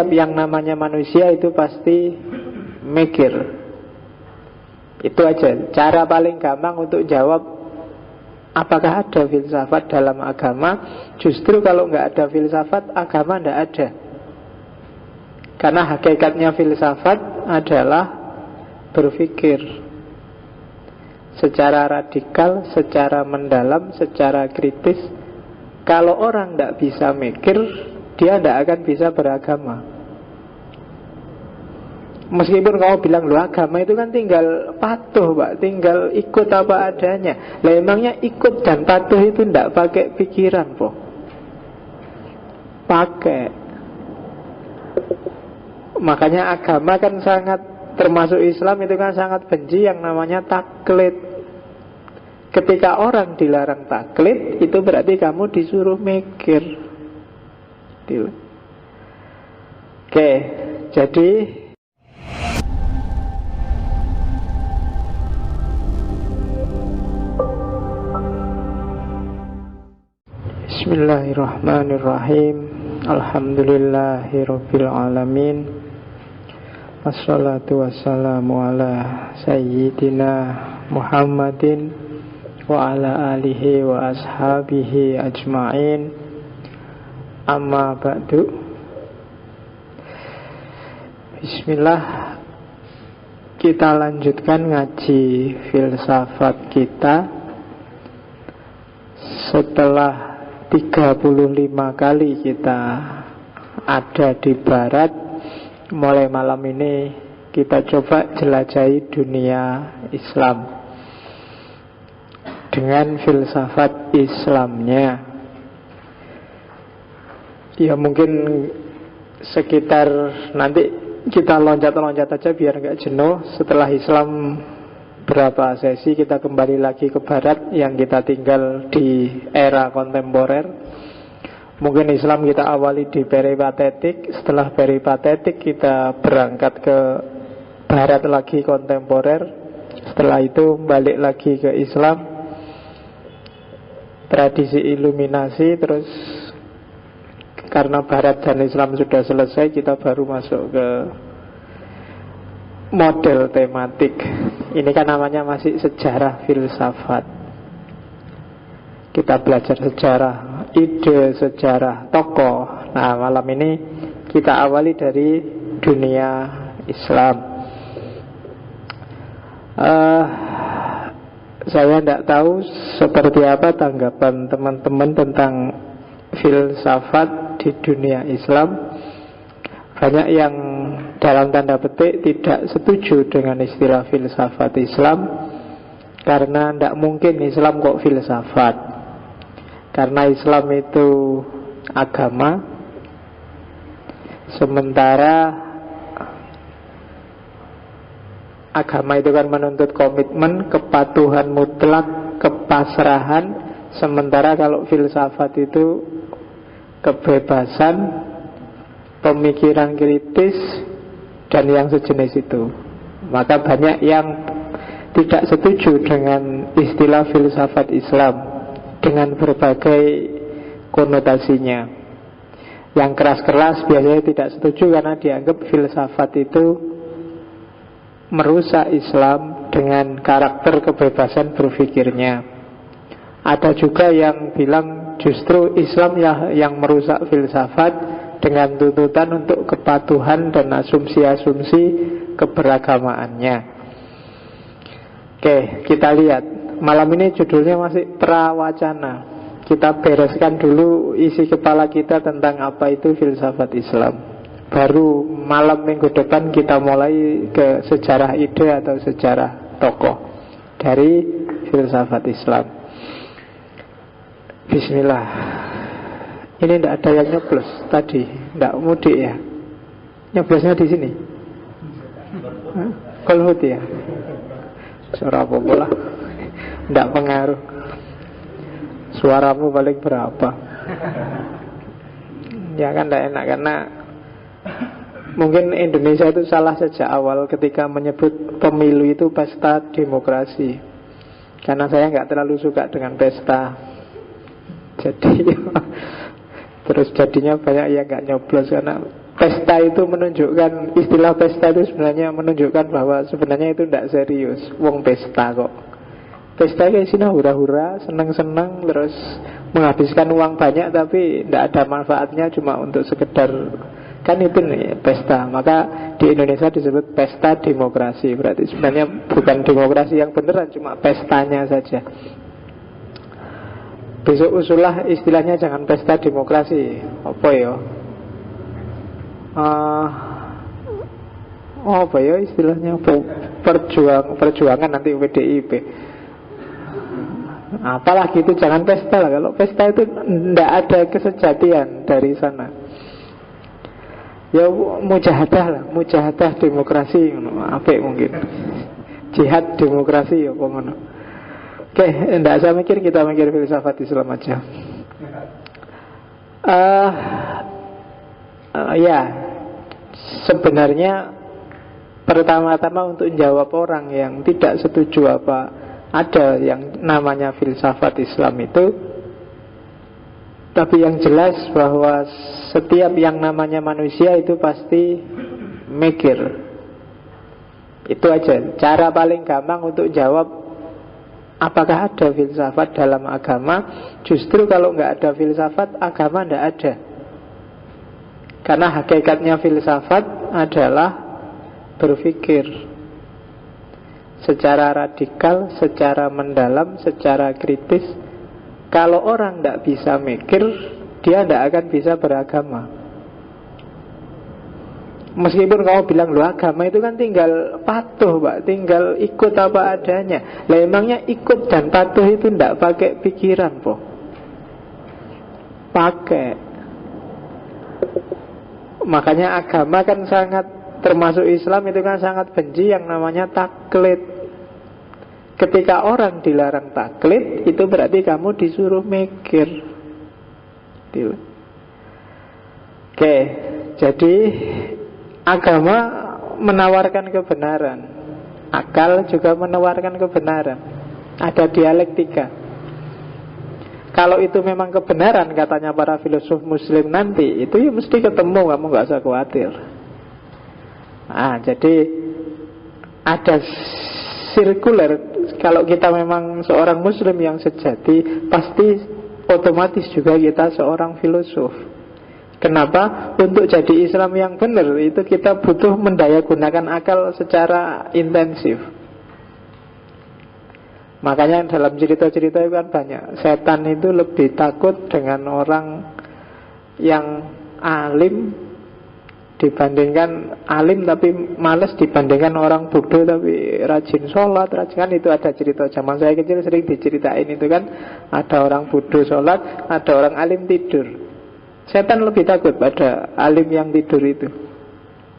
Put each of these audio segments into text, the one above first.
setiap yang namanya manusia itu pasti mikir. Itu aja cara paling gampang untuk jawab apakah ada filsafat dalam agama. Justru kalau nggak ada filsafat, agama nggak ada. Karena hakikatnya filsafat adalah berpikir secara radikal, secara mendalam, secara kritis. Kalau orang tidak bisa mikir, dia tidak akan bisa beragama. Meskipun kamu bilang, loh agama itu kan tinggal patuh Pak, tinggal ikut apa adanya. Lah emangnya ikut dan patuh itu tidak pakai pikiran po? Pakai. Makanya agama kan sangat, termasuk Islam itu kan sangat benci yang namanya taklid. Ketika orang dilarang taklid, itu berarti kamu disuruh mikir. Oke, jadi Bismillahirrahmanirrahim. Alhamdulillahirabbil alamin. Wassalatu wassalamu ala sayyidina Muhammadin wa ala alihi wa ashabihi ajma'in. Amma ba'du. Bismillah. Kita lanjutkan ngaji filsafat kita. Setelah 35 kali kita ada di barat, mulai malam ini kita coba jelajahi dunia Islam dengan filsafat Islamnya. Ya mungkin sekitar nanti kita loncat-loncat aja biar nggak jenuh. Setelah Islam berapa sesi kita kembali lagi ke barat yang kita tinggal di era kontemporer. Mungkin Islam kita awali di peripatetik. Setelah peripatetik kita berangkat ke barat lagi kontemporer. Setelah itu balik lagi ke Islam, tradisi iluminasi. Terus karena barat dan Islam sudah selesai, kita baru masuk ke model tematik. Ini kan namanya masih sejarah filsafat. Kita belajar sejarah ide, sejarah tokoh. Nah malam ini kita awali dari dunia Islam. Saya tidak tahu seperti apa tanggapan teman-teman tentang filsafat di dunia Islam. Banyak yang dalam tanda petik tidak setuju dengan istilah filsafat Islam, karena tidak mungkin Islam kok filsafat. Karena Islam itu agama, sementara agama itu kan menuntut komitmen, kepatuhan mutlak, kepasrahan. Sementara kalau filsafat itu kebebasan, pemikiran kritis, dan yang sejenis itu. Maka banyak yang tidak setuju dengan istilah filsafat Islam dengan berbagai konotasinya. Yang keras-keras biasanya tidak setuju karena dianggap filsafat itu merusak Islam dengan karakter kebebasan berpikirnya. Ada juga yang bilang justru Islam yang merusak filsafat dengan tuntutan untuk kepatuhan dan asumsi-asumsi keberagamaannya. Oke, kita lihat. Malam ini judulnya masih prawacana. Kita bereskan dulu isi kepala kita tentang apa itu filsafat Islam. Baru malam minggu depan kita mulai ke sejarah ide atau sejarah tokoh dari filsafat Islam. Bismillah. Ini tidak ada yang nyoblos tadi, tidak mudik ya. Nyoblosnya di sini. Kolhut ya. Suara apa pula? Tidak pengaruh. Suaramu paling berapa? Ya kan tidak enak karena mungkin Indonesia itu salah sejak awal ketika menyebut pemilu itu pesta demokrasi. Karena saya nggak terlalu suka dengan pesta. Jadi terus jadinya banyak yang nggak nyoblos karena pesta pesta itu menunjukkan, istilah pesta itu sebenarnya menunjukkan bahwa sebenarnya itu tidak serius. Wong pesta kok. Pesta kayak sini hura-hura, seneng-seneng, terus menghabiskan uang banyak tapi tidak ada manfaatnya, cuma untuk sekedar, kan itu nih pesta. Maka di Indonesia disebut pesta demokrasi. Berarti sebenarnya bukan demokrasi yang beneran, cuma pestanya saja. Besok usulah istilahnya jangan pesta demokrasi. Apa ya? Apa ya istilahnya? Perjuangan nanti PDIP. Apalagi itu jangan pesta lah. Kalau pesta itu tidak ada kesejatian dari sana. Ya mujahadah lah, mujahadah demokrasi, apa mungkin jihad demokrasi ya ngono. Oke, tidak usah mikir, kita mikir filsafat Islam aja. Ya, sebenarnya pertama-tama untuk menjawab orang yang tidak setuju apa ada yang namanya filsafat Islam itu, tapi yang jelas bahwa setiap yang namanya manusia itu pasti mikir. Itu aja cara paling gampang untuk jawab apakah ada filsafat dalam agama. Justru kalau nggak ada filsafat, agama nggak ada. Karena hakikatnya filsafat adalah berpikir secara radikal, secara mendalam, secara kritis. Kalau orang tidak bisa mikir, dia tidak akan bisa beragama. Meskipun kamu bilang, loh agama itu kan tinggal patuh Pak, tinggal ikut apa adanya. Lah emangnya ikut dan patuh itu tidak pakai pikiran po? Pakai. Makanya agama kan sangat, termasuk Islam itu kan sangat benci yang namanya taklid. Ketika orang dilarang taklid, itu berarti kamu disuruh mikir. Oke, jadi agama menawarkan kebenaran, akal juga menawarkan kebenaran. Ada dialektika. Kalau itu memang kebenaran katanya para filosof muslim nanti, itu ya mesti ketemu, kamu gak usah khawatir. Jadi ada sirkuler. Kalau kita memang seorang muslim yang sejati, pasti otomatis juga kita seorang filosof. Kenapa? Untuk jadi Islam yang benar itu kita butuh mendayagunakan akal secara intensif. Makanya dalam cerita-cerita itu kan banyak, setan itu lebih takut dengan orang yang alim dibandingkan alim tapi males, dibandingkan orang bodoh tapi rajin sholat, rajin. Kan itu ada cerita zaman saya kecil sering diceritain itu kan, ada orang bodoh sholat, ada orang alim tidur. Setan lebih takut pada alim yang tidur itu.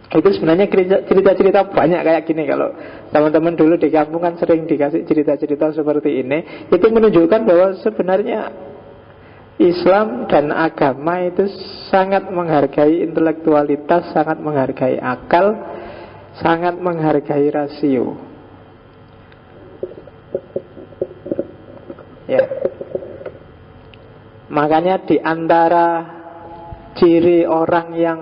Itu sebenarnya cerita-cerita banyak kayak gini. Kalau teman-teman dulu di kampung kan sering dikasih cerita-cerita seperti ini. Itu menunjukkan bahwa sebenarnya Islam dan agama itu sangat menghargai intelektualitas, sangat menghargai akal, sangat menghargai rasio. Ya. Makanya di antara ciri orang yang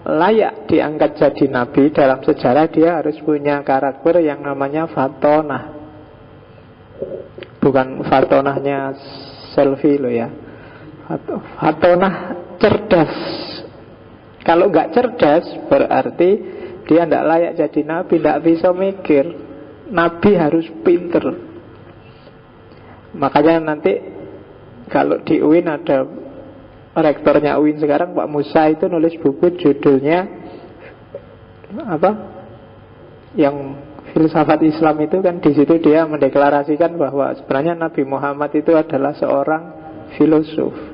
layak diangkat jadi nabi dalam sejarah, dia harus punya karakter yang namanya fatonah. Bukan fatonahnya selfie loh ya. Fatonah cerdas. Kalau nggak cerdas berarti dia tidak layak jadi nabi, tidak bisa mikir. Nabi harus pinter. Makanya nanti kalau di UIN ada rektornya UIN sekarang, Pak Musa, itu nulis buku judulnya apa? Yang filsafat Islam itu kan, di situ dia mendeklarasikan bahwa sebenarnya Nabi Muhammad itu adalah seorang filosof.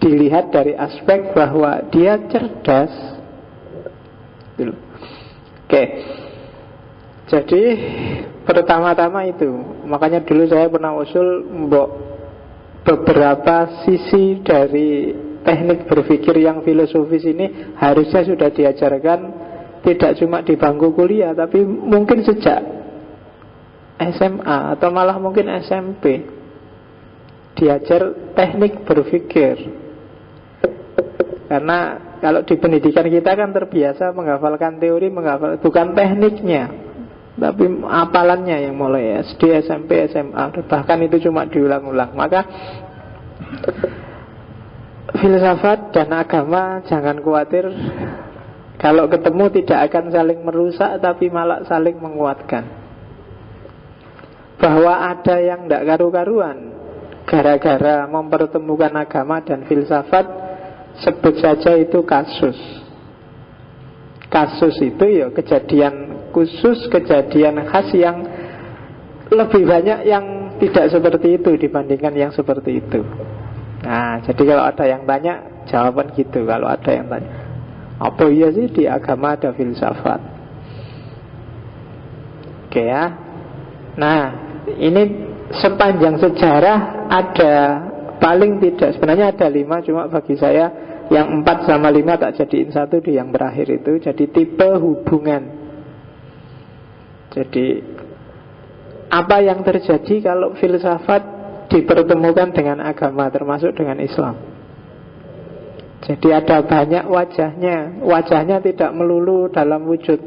Dilihat dari aspek bahwa dia cerdas. Oke. Jadi pertama-tama itu, makanya dulu saya pernah usul beberapa sisi dari teknik berpikir yang filosofis ini harusnya sudah diajarkan tidak cuma di bangku kuliah, tapi mungkin sejak SMA atau malah mungkin SMP. Diajar teknik berpikir. Karena Kalau di pendidikan kita kan terbiasa menghafalkan teori, bukan tekniknya, tapi apalannya yang mulai SD, SMP, SMA, bahkan itu cuma diulang-ulang. Maka filsafat dan agama jangan khawatir, kalau ketemu tidak akan saling merusak, tapi malah saling menguatkan. Bahwa ada yang tidak karu-karuan gara-gara mempertemukan agama dan filsafat, sebut saja itu kasus. Kasus itu ya kejadian khusus, kejadian khas yang lebih banyak yang tidak seperti itu dibandingkan yang seperti itu. Nah, jadi kalau ada yang tanya, jawaban gitu. Kalau ada yang tanya, apa iya sih di agama ada filsafat? Oke ya. Nah, ini sepanjang sejarah ada paling tidak, sebenarnya ada 5, cuma bagi saya yang 4 sama 5 tak jadiin satu di yang terakhir itu. Jadi tipe hubungan. Jadi apa yang terjadi kalau filsafat dipertemukan dengan agama, termasuk dengan Islam? Jadi ada banyak wajahnya. Wajahnya tidak melulu dalam wujud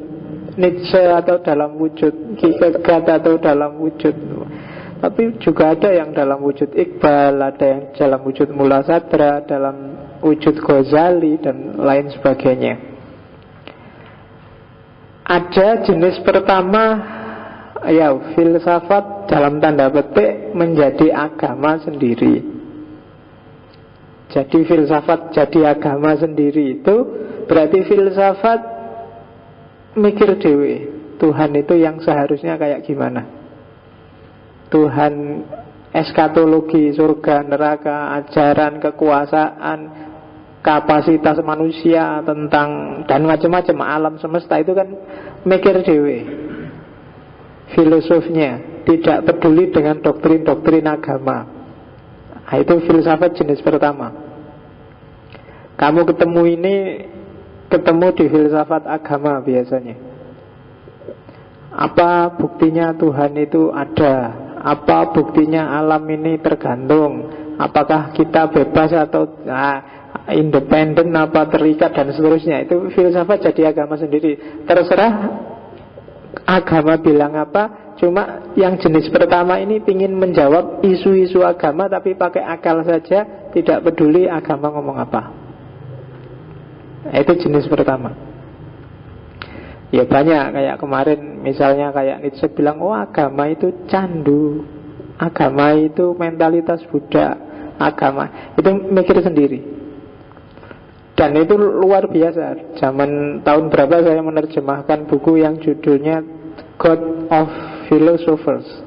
Nietzsche atau dalam wujud Kierkegaard atau dalam wujud, tapi juga ada yang dalam wujud Iqbal, ada yang dalam wujud Mullah Sadra, dalam wujud Ghazali dan lain sebagainya. Ada jenis pertama, ya filsafat dalam tanda petik menjadi agama sendiri. Jadi filsafat jadi agama sendiri itu berarti filsafat mikir dewe, Tuhan itu yang seharusnya kayak gimana, Tuhan eskatologi, surga, neraka, ajaran, kekuasaan, kapasitas manusia tentang dan macam-macam alam semesta itu kan mikir dewe. Filosofnya tidak peduli dengan doktrin-doktrin agama. Nah, itu filsafat jenis pertama. Kamu ketemu di filsafat agama biasanya. Apa buktinya Tuhan itu ada? Apa buktinya alam ini tergantung? Apakah kita bebas atau independen, apa terikat dan seterusnya? Itu filsafat jadi agama sendiri. Terserah agama bilang apa. Cuma yang jenis pertama ini ingin menjawab isu-isu agama, tapi pakai akal saja, tidak peduli agama ngomong apa. Itu jenis pertama. Ya banyak, kayak kemarin misalnya kayak Nietzsche bilang, oh agama itu candu, agama itu mentalitas Buddha, agama itu mikir sendiri. Dan itu luar biasa. Zaman tahun berapa saya menerjemahkan buku yang judulnya God of Philosophers,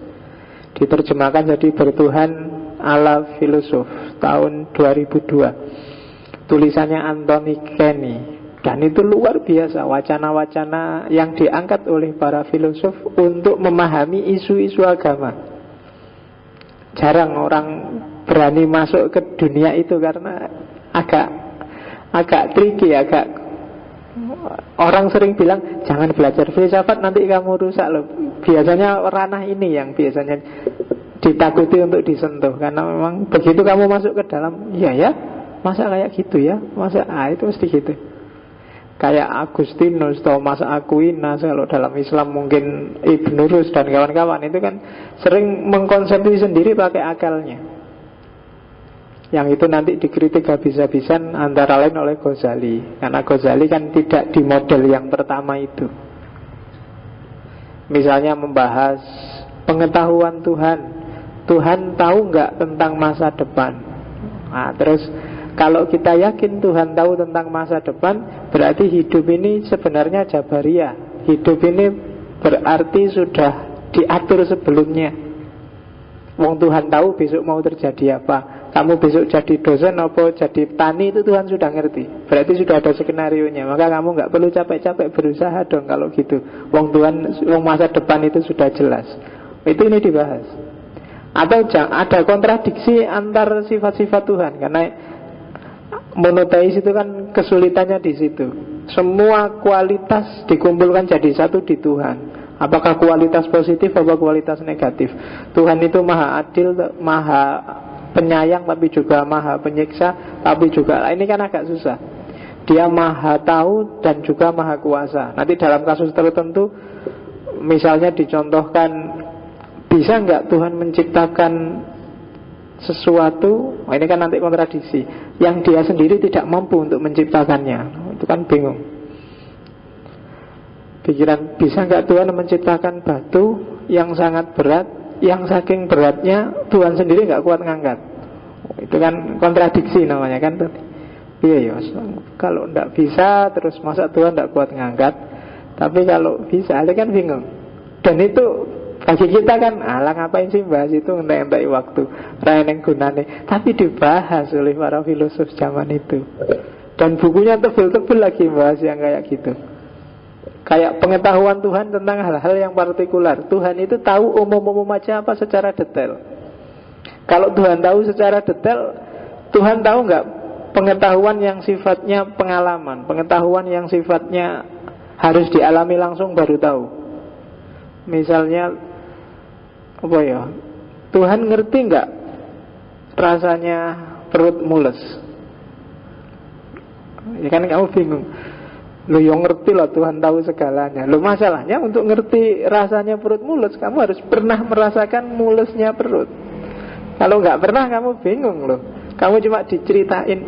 diterjemahkan jadi Bertuhan ala Filosof, tahun 2002. Tulisannya Anthony Kenny. Dan itu luar biasa, wacana-wacana yang diangkat oleh para filosof untuk memahami isu-isu agama. Jarang orang berani masuk ke dunia itu karena agak tricky, orang sering bilang jangan belajar filsafat nanti kamu rusak loh. Biasanya ranah ini yang biasanya ditakuti untuk disentuh, karena memang begitu kamu masuk ke dalam, ya masa kayak gitu ya, masa itu mesti gitu. Kayak Agustinus, Thomas Aquinas, kalau dalam Islam mungkin Ibnu Rus dan kawan-kawan itu kan sering mengkonsepsi sendiri pakai akalnya. Yang itu nanti dikritik habis-habisan antara lain oleh Ghazali, karena Ghazali kan tidak di model yang pertama itu. Misalnya membahas pengetahuan Tuhan, Tuhan tahu nggak tentang masa depan. Nah, terus kalau kita yakin Tuhan tahu tentang masa depan, berarti hidup ini sebenarnya jabariyah. Hidup ini berarti sudah diatur sebelumnya. Wong Tuhan tahu besok mau terjadi apa. Kamu besok jadi dosen apa jadi tani, itu Tuhan sudah ngerti. Berarti sudah ada skenarionya. Maka kamu nggak perlu capek-capek berusaha dong kalau gitu. Wong masa depan itu sudah jelas. Itu ini dibahas. Atau ada kontradiksi antar sifat-sifat Tuhan, karena monoteis itu kan kesulitannya di situ. Semua kualitas dikumpulkan jadi satu di Tuhan. Apakah kualitas positif atau kualitas negatif? Tuhan itu maha adil, maha penyayang, tapi juga maha penyiksa, tapi juga ini kan agak susah. Dia maha tahu dan juga maha kuasa. Nanti dalam kasus tertentu, misalnya dicontohkan, bisa nggak Tuhan menciptakan sesuatu, ini kan nanti kontradiksi, yang dia sendiri tidak mampu untuk menciptakannya. Itu kan bingung. Pikiran, bisa nggak Tuhan menciptakan batu yang sangat berat, yang saking beratnya Tuhan sendiri nggak kuat ngangkat? Itu kan kontradiksi namanya kan. Iya ya, kalau nggak bisa terus masa Tuhan nggak kuat ngangkat? Tapi kalau bisa, itu kan bingung. Dan itu bagi kita kan, alah ngapain sih bahas itu, ngentek-ngentek waktu, rayaneng gunane. Tapi dibahas oleh para filosof zaman itu. Dan bukunya tebel-tebel lagi bahas yang kayak gitu. Kayak pengetahuan Tuhan tentang hal-hal yang partikular. Tuhan itu tahu umum-umum aja apa secara detail. Kalau Tuhan tahu secara detail, Tuhan tahu nggak pengetahuan yang sifatnya pengalaman, pengetahuan yang sifatnya harus dialami langsung baru tahu. Misalnya apa ya, Tuhan ngerti nggak rasanya perut mules? Ya kan kamu bingung. Lo yang ngerti lah, Tuhan tahu segalanya. Lo masalahnya untuk ngerti rasanya perut mules, kamu harus pernah merasakan mulesnya perut. Kalau nggak pernah kamu bingung loh. Kamu cuma diceritain,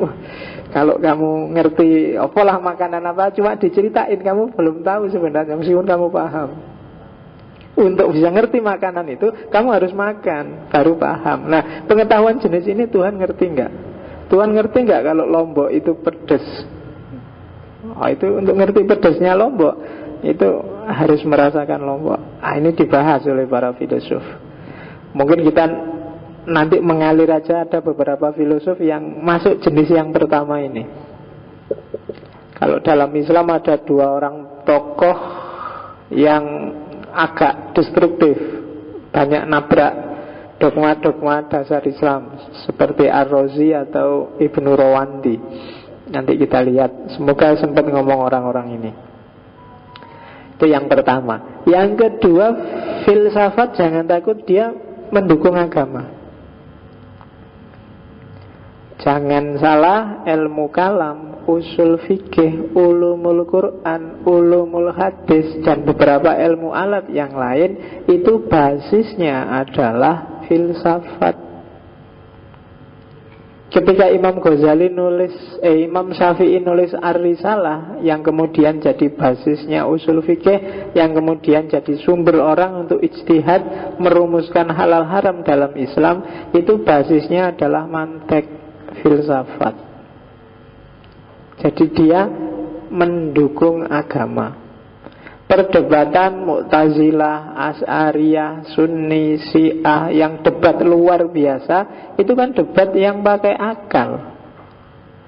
kalau kamu ngerti apalah makanan apa, cuma diceritain, kamu belum tahu sebenarnya meskipun kamu paham. Untuk bisa ngerti makanan itu, kamu harus makan baru paham. Nah, pengetahuan jenis ini Tuhan ngerti nggak? Tuhan ngerti nggak kalau lombok itu pedes? Oh, itu untuk ngerti pedasnya lombok itu harus merasakan lombok. Ini dibahas oleh para filosof. Mungkin kita nanti mengalir aja, ada beberapa filosof yang masuk jenis yang pertama ini. Kalau dalam Islam ada dua orang tokoh yang agak destruktif, banyak nabrak dogma-dogma dasar Islam, seperti Ar-Razi atau Ibnu Rawandi. Nanti kita lihat, semoga sempat ngomong orang-orang ini. Itu yang pertama. Yang kedua, filsafat jangan takut dia mendukung agama. Jangan salah, ilmu kalam, usul fikih, ulumul Quran, ulumul hadis, dan beberapa ilmu alat yang lain, itu basisnya adalah filsafat. Ketika Imam Ghazali Imam Syafi'i nulis Ar-Risalah, yang kemudian jadi basisnya usul fikih, yang kemudian jadi sumber orang untuk ijtihad merumuskan halal haram dalam Islam, itu basisnya adalah mantek, filsafat. Jadi dia mendukung agama. Perdebatan Mu'tazilah, Asy'ariyah, Sunni, Syiah yang debat luar biasa, itu kan debat yang pakai akal.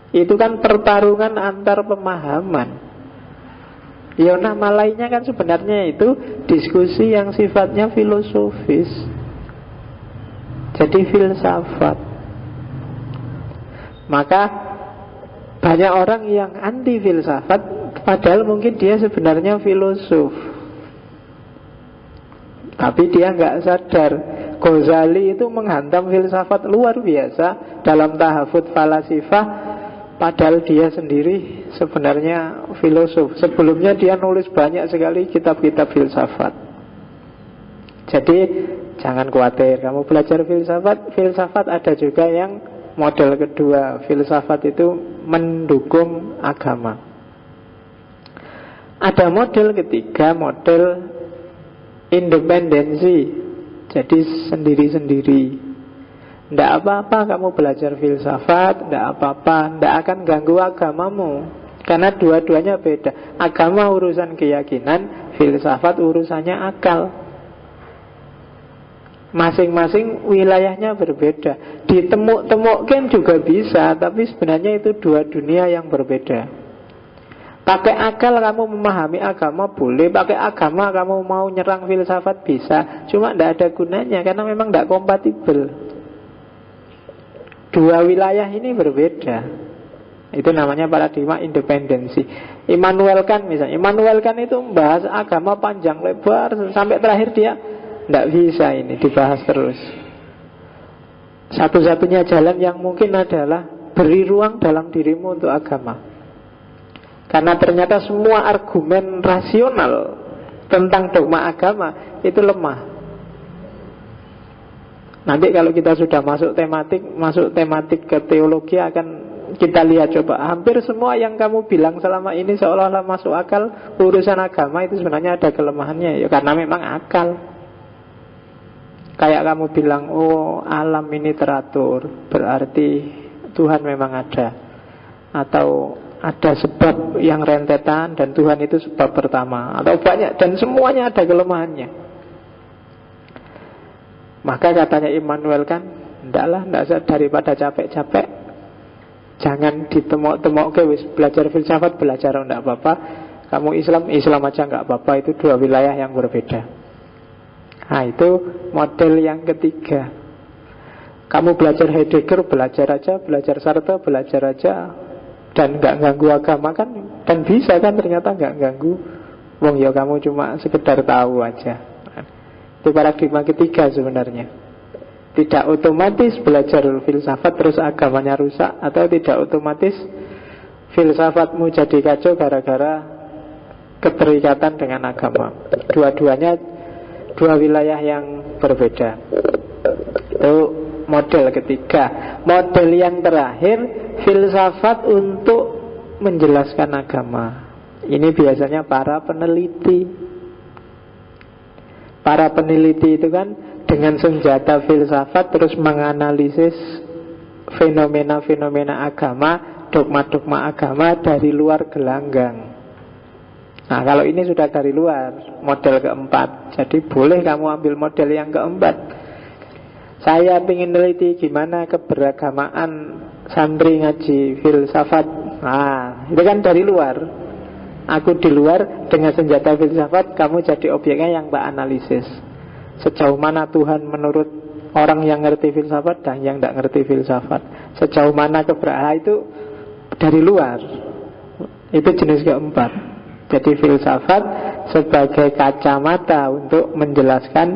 Itu kan pertarungan antar pemahaman. Ya nama lainnya kan sebenarnya itu diskusi yang sifatnya filosofis. Jadi filsafat. Maka banyak orang yang anti filsafat, padahal mungkin dia sebenarnya filosof, tapi dia nggak sadar. Ghazali itu menghantam filsafat luar biasa dalam tahafut falasifah, padahal dia sendiri sebenarnya filosof. Sebelumnya dia nulis banyak sekali kitab-kitab filsafat. Jadi jangan khawatir, kamu belajar filsafat. Filsafat ada juga yang model kedua, filsafat itu mendukung agama. Ada model ketiga, model independensi, jadi sendiri-sendiri. Tidak apa-apa kamu belajar filsafat, tidak apa-apa, tidak akan ganggu agamamu, karena dua-duanya beda. Agama urusan keyakinan, filsafat urusannya akal. Masing-masing wilayahnya berbeda. Ditemuk-temukan juga bisa, tapi sebenarnya itu dua dunia yang berbeda. Pakai akal kamu memahami agama boleh, pakai agama kamu mau nyerang filsafat bisa. Cuma tidak ada gunanya, karena memang tidak kompatibel. Dua wilayah ini berbeda. Itu namanya paradigma independensi. Immanuel Kant misalnya, Immanuel Kant itu membahas agama panjang lebar, sampai terakhir dia tidak bisa ini dibahas terus. Satu-satunya jalan yang mungkin adalah beri ruang dalam dirimu untuk agama. Karena ternyata semua argumen rasional tentang dogma agama itu lemah. Nanti kalau kita sudah masuk tematik ke teologi, akan kita lihat coba. Hampir semua yang kamu bilang selama ini seolah-olah masuk akal, urusan agama itu sebenarnya ada kelemahannya. Ya karena memang akal. Kayak kamu bilang, oh alam ini teratur, berarti Tuhan memang ada. Atau ada sebab yang rentetan dan Tuhan itu sebab pertama. Atau banyak, dan semuanya ada kelemahannya. Maka katanya Immanuel kan, enggak daripada capek-capek, jangan ditemok-temok ke belajar filsafat, belajar enggak apa-apa. Kamu Islam aja enggak apa-apa, itu dua wilayah yang berbeda. Nah itu model yang ketiga. Kamu belajar Heidegger, belajar aja, belajar Sartre, belajar aja, dan enggak ganggu agama kan. Dan bisa kan ternyata enggak ganggu. Wong ya kamu cuma sekedar tahu aja. Itu paradigma ketiga sebenarnya. Tidak otomatis belajar filsafat terus agamanya rusak, atau tidak otomatis filsafatmu jadi kacau gara-gara keterikatan dengan agama. Dua-duanya dua wilayah yang berbeda. Itu model ketiga. Model yang terakhir, filsafat untuk menjelaskan agama. Ini biasanya para peneliti. Para peneliti itu kan dengan senjata filsafat terus menganalisis fenomena-fenomena agama, dogma-dogma agama dari luar gelanggang. Nah kalau ini sudah dari luar, model keempat. Jadi boleh kamu ambil model yang keempat. Saya ingin neliti gimana keberagamaan santri ngaji filsafat. Nah itu kan dari luar. Aku di luar dengan senjata filsafat, kamu jadi objeknya yang tak analisis. Sejauh mana Tuhan menurut orang yang ngerti filsafat dan yang tidak ngerti filsafat. Sejauh mana itu dari luar. Itu jenis keempat. Jadi filsafat sebagai kacamata untuk menjelaskan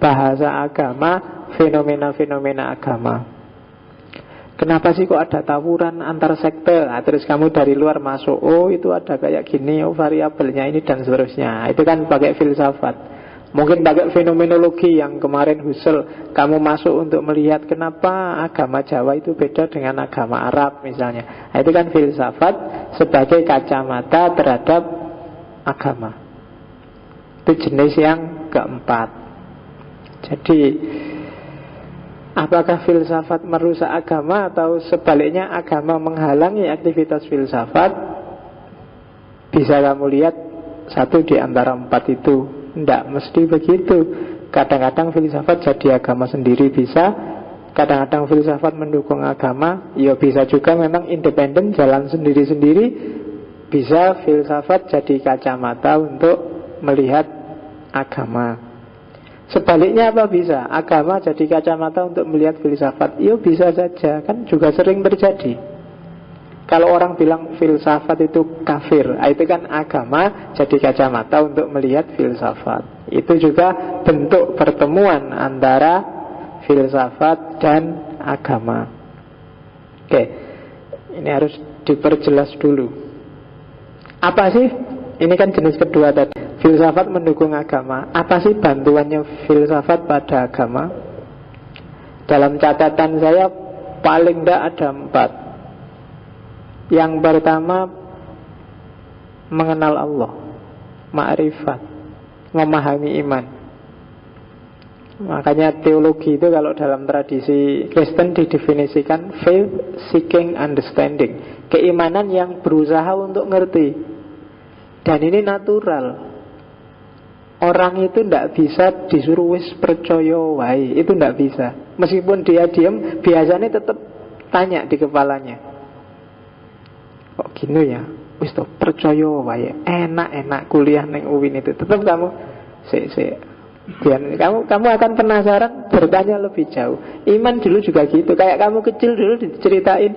bahasa agama, fenomena-fenomena agama. Kenapa sih kok ada tawuran antar sekte? Nah, terus kamu dari luar masuk, oh itu ada kayak gini, oh variabelnya ini dan seterusnya. Itu kan pakai filsafat. Mungkin pakai fenomenologi yang kemarin Husserl, kamu masuk untuk melihat kenapa agama Jawa itu beda dengan agama Arab misalnya. Nah, itu kan filsafat sebagai kacamata terhadap agama. Itu jenis yang keempat. Jadi apakah filsafat merusak agama atau sebaliknya agama menghalangi aktivitas filsafat? Bisa kamu lihat satu di antara empat itu. Tidak mesti begitu. Kadang-kadang filsafat jadi agama sendiri bisa. Kadang-kadang filsafat mendukung agama. Ya bisa juga memang independen, jalan sendiri-sendiri. Bisa filsafat jadi kacamata untuk melihat agama. Sebaliknya apa bisa? Agama jadi kacamata untuk melihat filsafat. Ya bisa saja, kan juga sering terjadi. Kalau orang bilang filsafat itu kafir, itu kan agama jadi kacamata untuk melihat filsafat. Itu juga bentuk pertemuan antara filsafat dan agama. Oke, ini harus diperjelas dulu. Apa sih? Ini kan jenis kedua tadi. Filsafat mendukung agama. Apa sih bantuannya filsafat pada agama? Dalam catatan saya paling tidak ada 4. Yang pertama, mengenal Allah, ma'rifat, memahami iman. Makanya teologi itu kalau dalam tradisi Kristen didefinisikan faith seeking understanding, keimanan yang berusaha untuk ngerti. Dan ini natural. Orang itu tidak bisa disuruh wis percaya wae, itu tidak bisa. Meskipun dia diam, biasanya tetap tanya di kepalanya. Kok gini ya? Wis toh percaya wae, enak-enak kuliah neng UIN itu. Tetap kamu kamu akan penasaran, bertanya lebih jauh. Iman dulu juga gitu. Kayak kamu kecil dulu diceritain,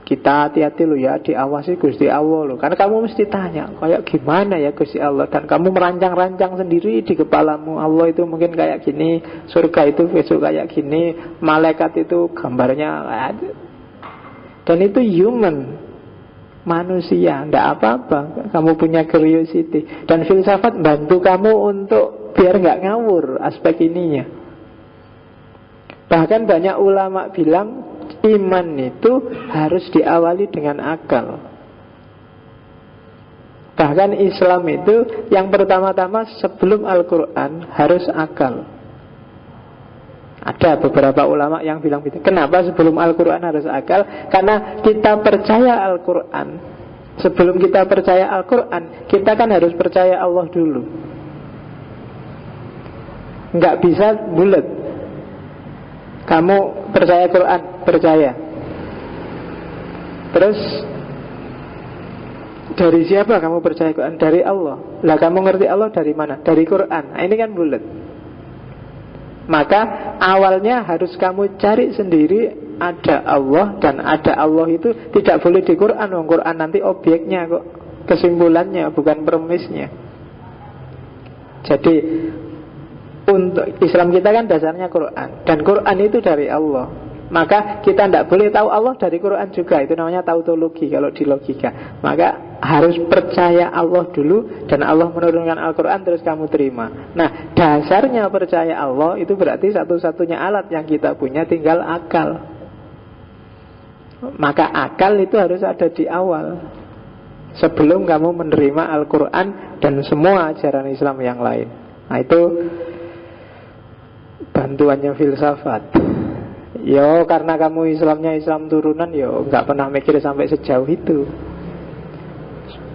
kita hati-hati lo ya, diawasi Gusti Allah lo. Karena kamu mesti tanya, kayak gimana ya Gusti Allah. Dan kamu merancang-rancang sendiri di kepalamu. Allah itu mungkin kayak gini, surga itu besok kayak gini, malaikat itu gambarnya. Dan itu human. manusia, tidak apa-apa. Kamu punya curiosity. Dan filsafat bantu kamu untuk biar nggak ngawur aspek ininya. Bahkan banyak ulama bilang iman itu harus diawali dengan akal. Bahkan Islam itu yang pertama-tama sebelum Al-Quran harus akal. Ada beberapa ulama yang bilang begitu. Kenapa sebelum Al-Quran harus akal? Karena kita percaya Al-Quran. Sebelum kita percaya Al-Quran, kita kan harus percaya Allah dulu. Nggak bisa bulat. Kamu percaya Quran, percaya. Terus dari siapa kamu percaya Quran? Dari Allah. Lah kamu ngerti Allah dari mana? Dari Quran. Nah, ini kan bulat. Maka awalnya harus kamu cari sendiri ada Allah, dan ada Allah itu tidak boleh di Quran. Quran nanti objeknya kok, kesimpulannya bukan premisnya. Jadi untuk Islam kita kan dasarnya Quran, dan Quran itu dari Allah. Maka kita tidak boleh tahu Allah dari Quran juga. Itu namanya tautologi kalau di logika. Maka harus percaya Allah dulu, dan Allah menurunkan Al-Quran terus kamu terima. Nah, dasarnya percaya Allah itu berarti satu-satunya alat yang kita punya tinggal akal. Maka akal itu harus ada di awal, sebelum kamu menerima Al-Quran dan semua ajaran Islam yang lain. Nah, itu bantuannya filsafat. Yo, karena kamu Islamnya Islam turunan, yo nggak pernah mikir sampai sejauh itu.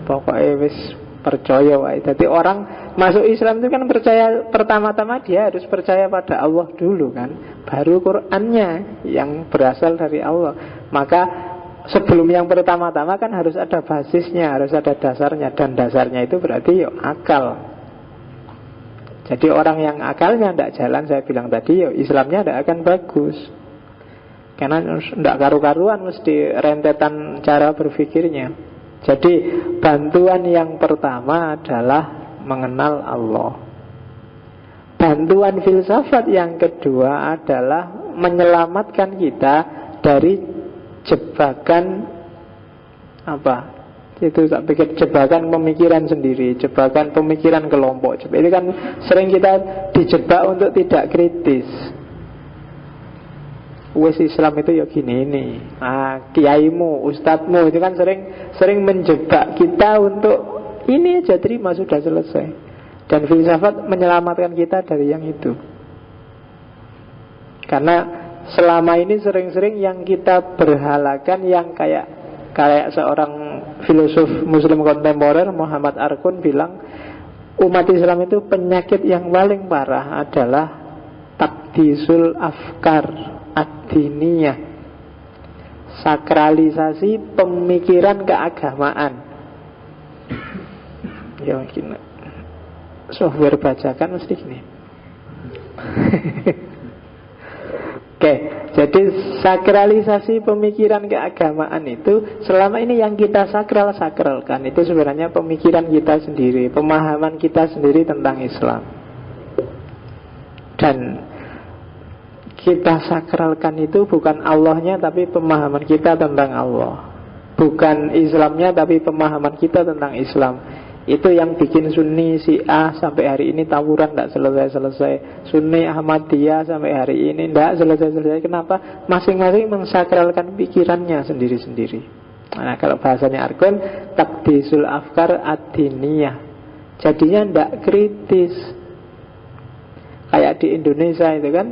Pokoknya wis percaya wae. Jadi orang masuk Islam itu kan percaya, pertama-tama dia harus percaya pada Allah dulu kan, baru Qur'annya yang berasal dari Allah. Maka sebelum yang pertama-tama kan harus ada basisnya, harus ada dasarnya, dan dasarnya itu berarti yo akal. Jadi orang yang akalnya tidak jalan, saya bilang tadi, yo Islamnya tidak akan bagus. Karena tidak karu-karuan mesti rentetan cara berpikirnya. Jadi bantuan yang pertama adalah mengenal Allah. Bantuan filsafat yang kedua adalah menyelamatkan kita dari jebakan apa? Itu tak pikir jebakan pemikiran sendiri, jebakan pemikiran kelompok. Ini kan sering kita dijebak untuk tidak kritis. Wes Islam itu ya gini ini. Kiaimu, ustadzmu itu kan sering menjebak kita untuk ini aja terima sudah selesai. Dan filsafat menyelamatkan kita dari yang itu. Karena selama ini sering-sering yang kita berhalakan yang kayak seorang filosof Muslim kontemporer Muhammad Arkun bilang, umat Islam itu penyakit yang paling parah adalah takdisul afkar ad-diniyah, sakralisasi pemikiran keagamaan. Ya mungkin software bacakan mesti gini. Oke, jadi sakralisasi pemikiran keagamaan itu selama ini yang kita sakralkan itu sebenarnya pemikiran kita sendiri, pemahaman kita sendiri tentang Islam. Dan kita sakralkan itu bukan Allahnya, tapi pemahaman kita tentang Allah. Bukan Islamnya, tapi pemahaman kita tentang Islam. Itu yang bikin Sunni, Syiah sampai hari ini tawuran tidak selesai-selesai. Sunni Ahmadiyah sampai hari ini tidak selesai-selesai. Kenapa? Masing-masing mensakralkan pikirannya sendiri-sendiri. Nah, kalau bahasanya Arkun, takdisul afkar ad-diniyah. Jadinya tidak kritis. Kayak di Indonesia itu kan,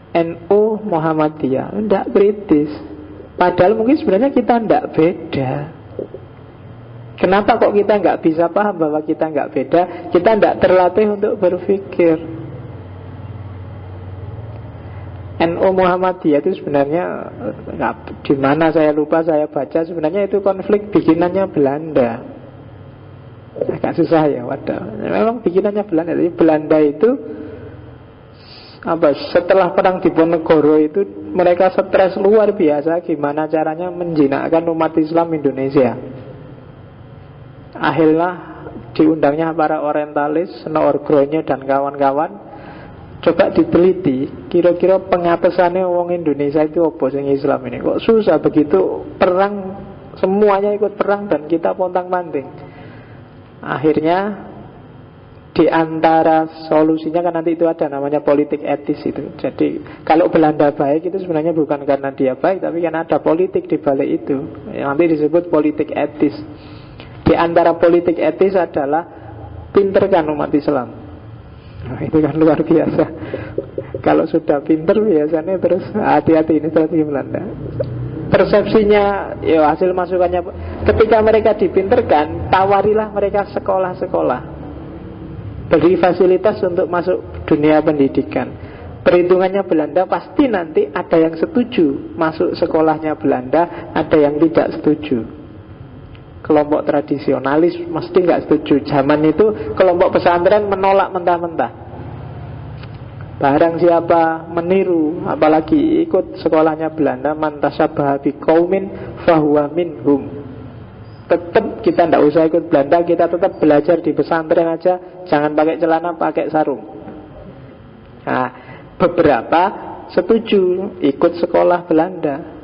NU Muhammadiyah tidak kritis. Padahal mungkin sebenarnya kita tidak beda. Kenapa kok kita nggak bisa paham bahwa kita nggak beda? Kita tidak terlatih untuk berpikir. NU Muhammadiyah itu sebenarnya di mana saya lupa, saya baca sebenarnya itu konflik bikinannya Belanda. Agak susah ya, wadah. Memang bikinannya Belanda. Jadi Belanda itu setelah perang Diponegoro itu mereka stres luar biasa gimana caranya menjinakkan umat Islam Indonesia. Akhirnya diundangnya para orientalis, Snoorgroenye dan kawan-kawan. Coba diteliti, kira-kira pengapesannya orang Indonesia itu apa sing Islam ini? Kok susah begitu perang semuanya ikut perang dan kita pontang-panting. Akhirnya di antara solusinya kan nanti itu ada namanya politik etis itu. Jadi kalau Belanda baik itu sebenarnya bukan karena dia baik, tapi karena ada politik di balik itu. Nanti disebut politik etis. Di antara politik etis adalah pinterkan umat Islam. Nah, itu kan luar biasa. Kalau sudah pinter biasanya terus hati-hati, ini strategi Belanda. Persepsinya, ya hasil masukannya, ketika mereka dipinterkan, tawarilah mereka sekolah-sekolah, beri fasilitas untuk masuk dunia pendidikan. Perhitungannya Belanda pasti nanti ada yang setuju masuk sekolahnya Belanda, ada yang tidak setuju. Kelompok tradisionalis mesti nggak setuju. Zaman itu kelompok pesantren menolak mentah-mentah. Barang siapa meniru, apalagi ikut sekolahnya Belanda, man tasabbaha biqaumin fahuwa minhum. Tetap kita tidak usah ikut Belanda, kita tetap belajar di pesantren aja, jangan pakai celana, pakai sarung. Nah, beberapa setuju ikut sekolah Belanda.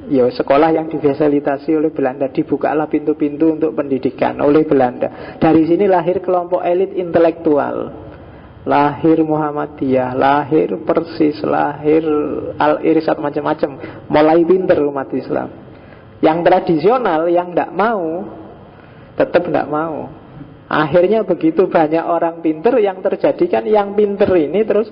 Ya, sekolah yang difasilitasi oleh Belanda, dibukalah pintu-pintu untuk pendidikan oleh Belanda. Dari sini lahir kelompok elit intelektual, lahir Muhammadiyah, lahir Persis, lahir Al-Irsad, macam-macam. Mulai pinter umat Islam. Yang tradisional, yang tidak mau, tetap tidak mau. Akhirnya begitu banyak orang pinter, yang terjadi kan yang pinter ini terus,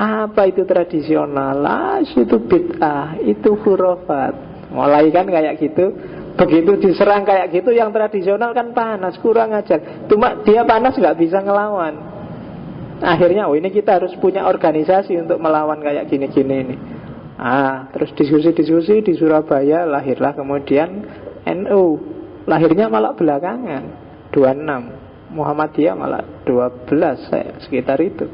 apa itu tradisional? Itu bid'ah, itu khurafat. Mulai kan kayak gitu. Begitu diserang kayak gitu, yang tradisional kan panas, kurang ajar. Cuma dia panas nggak bisa ngelawan. Akhirnya, ini kita harus punya organisasi untuk melawan kayak gini-gini ini. Terus diskusi-diskusi di Surabaya, lahirlah kemudian NU. Lahirnya malah belakangan 26, Muhammadiyah malah 12, sekitar itu.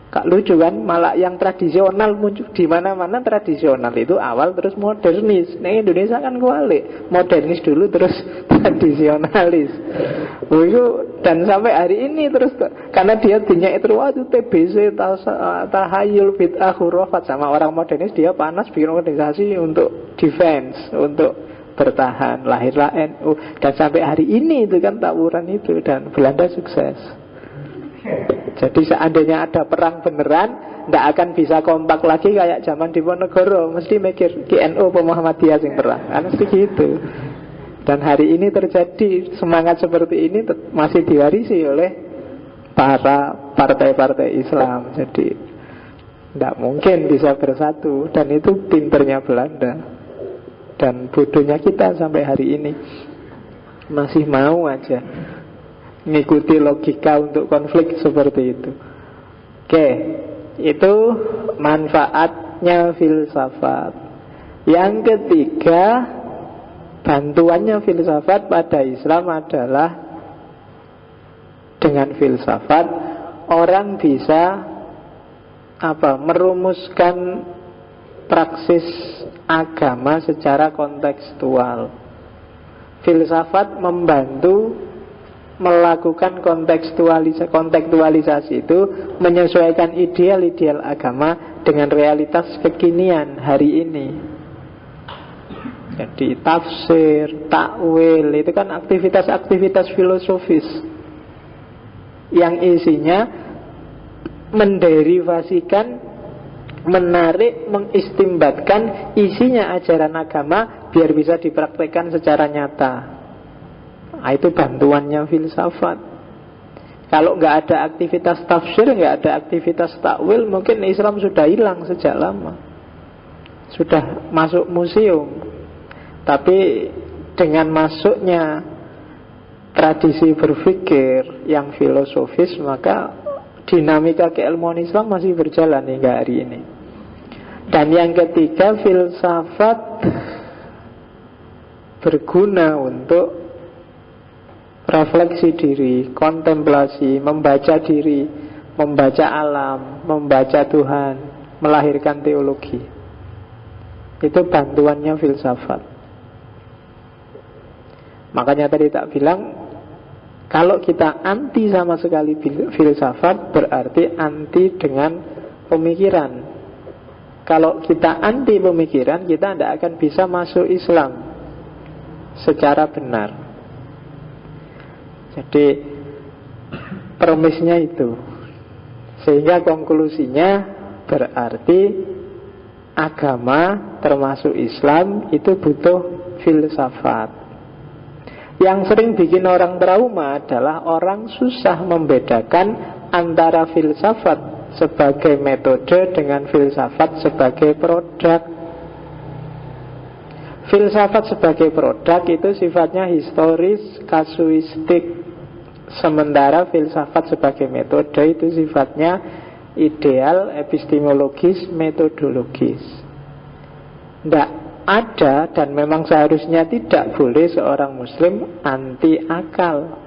Kak lucu kan, malah yang tradisional muncul di mana-mana. Tradisional itu awal terus modernis. Nah, Indonesia kan kualik, modernis dulu terus tradisionalis. Dan sampai hari ini terus, karena dia dinyak itu itu TBC, tahayul, bid'ah, khurafat. Sama orang modernis dia panas bikin organisasi untuk defense, untuk bertahan. Lahirlah NU. Dan sampai hari ini itu kan tawuran itu, dan Belanda sukses. Jadi seandainya ada perang beneran, tidak akan bisa kompak lagi kayak zaman Diponegoro. Mesti mikir KNU Muhammadiyah yang perang, kan mesti gitu. Dan hari ini terjadi semangat seperti ini masih diwarisi oleh para partai-partai Islam. Jadi tidak mungkin bisa bersatu. Dan itu pinternya Belanda dan bodohnya kita sampai hari ini. Masih mau aja ngikuti logika untuk konflik seperti itu. Oke, itu manfaatnya filsafat. Yang ketiga, bantuannya filsafat pada Islam adalah dengan filsafat orang bisa merumuskan praksis agama secara kontekstual. Filsafat membantu melakukan kontekstualisasi itu, menyesuaikan ideal-ideal agama dengan realitas kekinian hari ini. Jadi tafsir, takwil itu kan aktivitas-aktivitas filosofis yang isinya menderivasikan, menarik, mengistimbatkan isinya ajaran agama biar bisa dipraktekkan secara nyata. Itu bantuannya filsafat. Kalau nggak ada aktivitas tafsir, nggak ada aktivitas takwil, mungkin Islam sudah hilang sejak lama, sudah masuk museum. Tapi dengan masuknya tradisi berpikir yang filosofis, maka dinamika keilmuan Islam masih berjalan hingga hari ini. Dan yang ketiga, filsafat berguna untuk refleksi diri, kontemplasi, membaca diri, membaca alam, membaca Tuhan, melahirkan teologi. Itu bantuannya filsafat. Makanya tadi tak bilang, kalau kita anti sama sekali filsafat, berarti anti dengan pemikiran. Kalau kita anti pemikiran, kita tidak akan bisa masuk Islam. secara benar. Jadi premisnya itu. Sehingga konklusinya berarti agama termasuk Islam itu butuh filsafat. Yang sering bikin orang trauma adalah orang susah membedakan antara filsafat sebagai metode dengan filsafat sebagai produk. Filsafat sebagai produk itu sifatnya historis, kasuistik. Sementara filsafat sebagai metode itu sifatnya ideal, epistemologis, metodologis. Tidak ada dan memang seharusnya tidak boleh seorang muslim anti akal.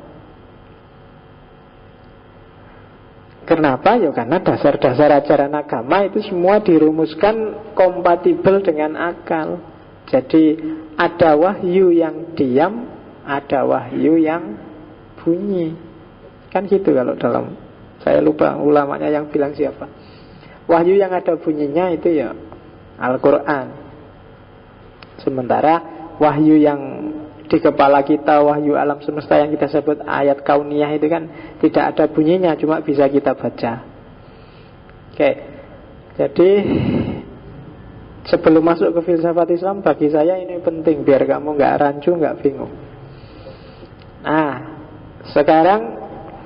Kenapa? Ya karena dasar-dasar ajaran agama itu semua dirumuskan kompatibel dengan akal. Jadi ada wahyu yang diam, ada wahyu yang bunyi. Kan gitu kalau dalam, saya lupa ulamanya yang bilang siapa. Wahyu yang ada bunyinya itu ya Al-Quran. Sementara wahyu yang di kepala kita, wahyu alam semesta yang kita sebut ayat kauniyah itu kan tidak ada bunyinya, cuma bisa kita baca. Oke. Jadi sebelum masuk ke filsafat Islam, bagi saya ini penting biar kamu nggak rancu, nggak bingung. Nah, sekarang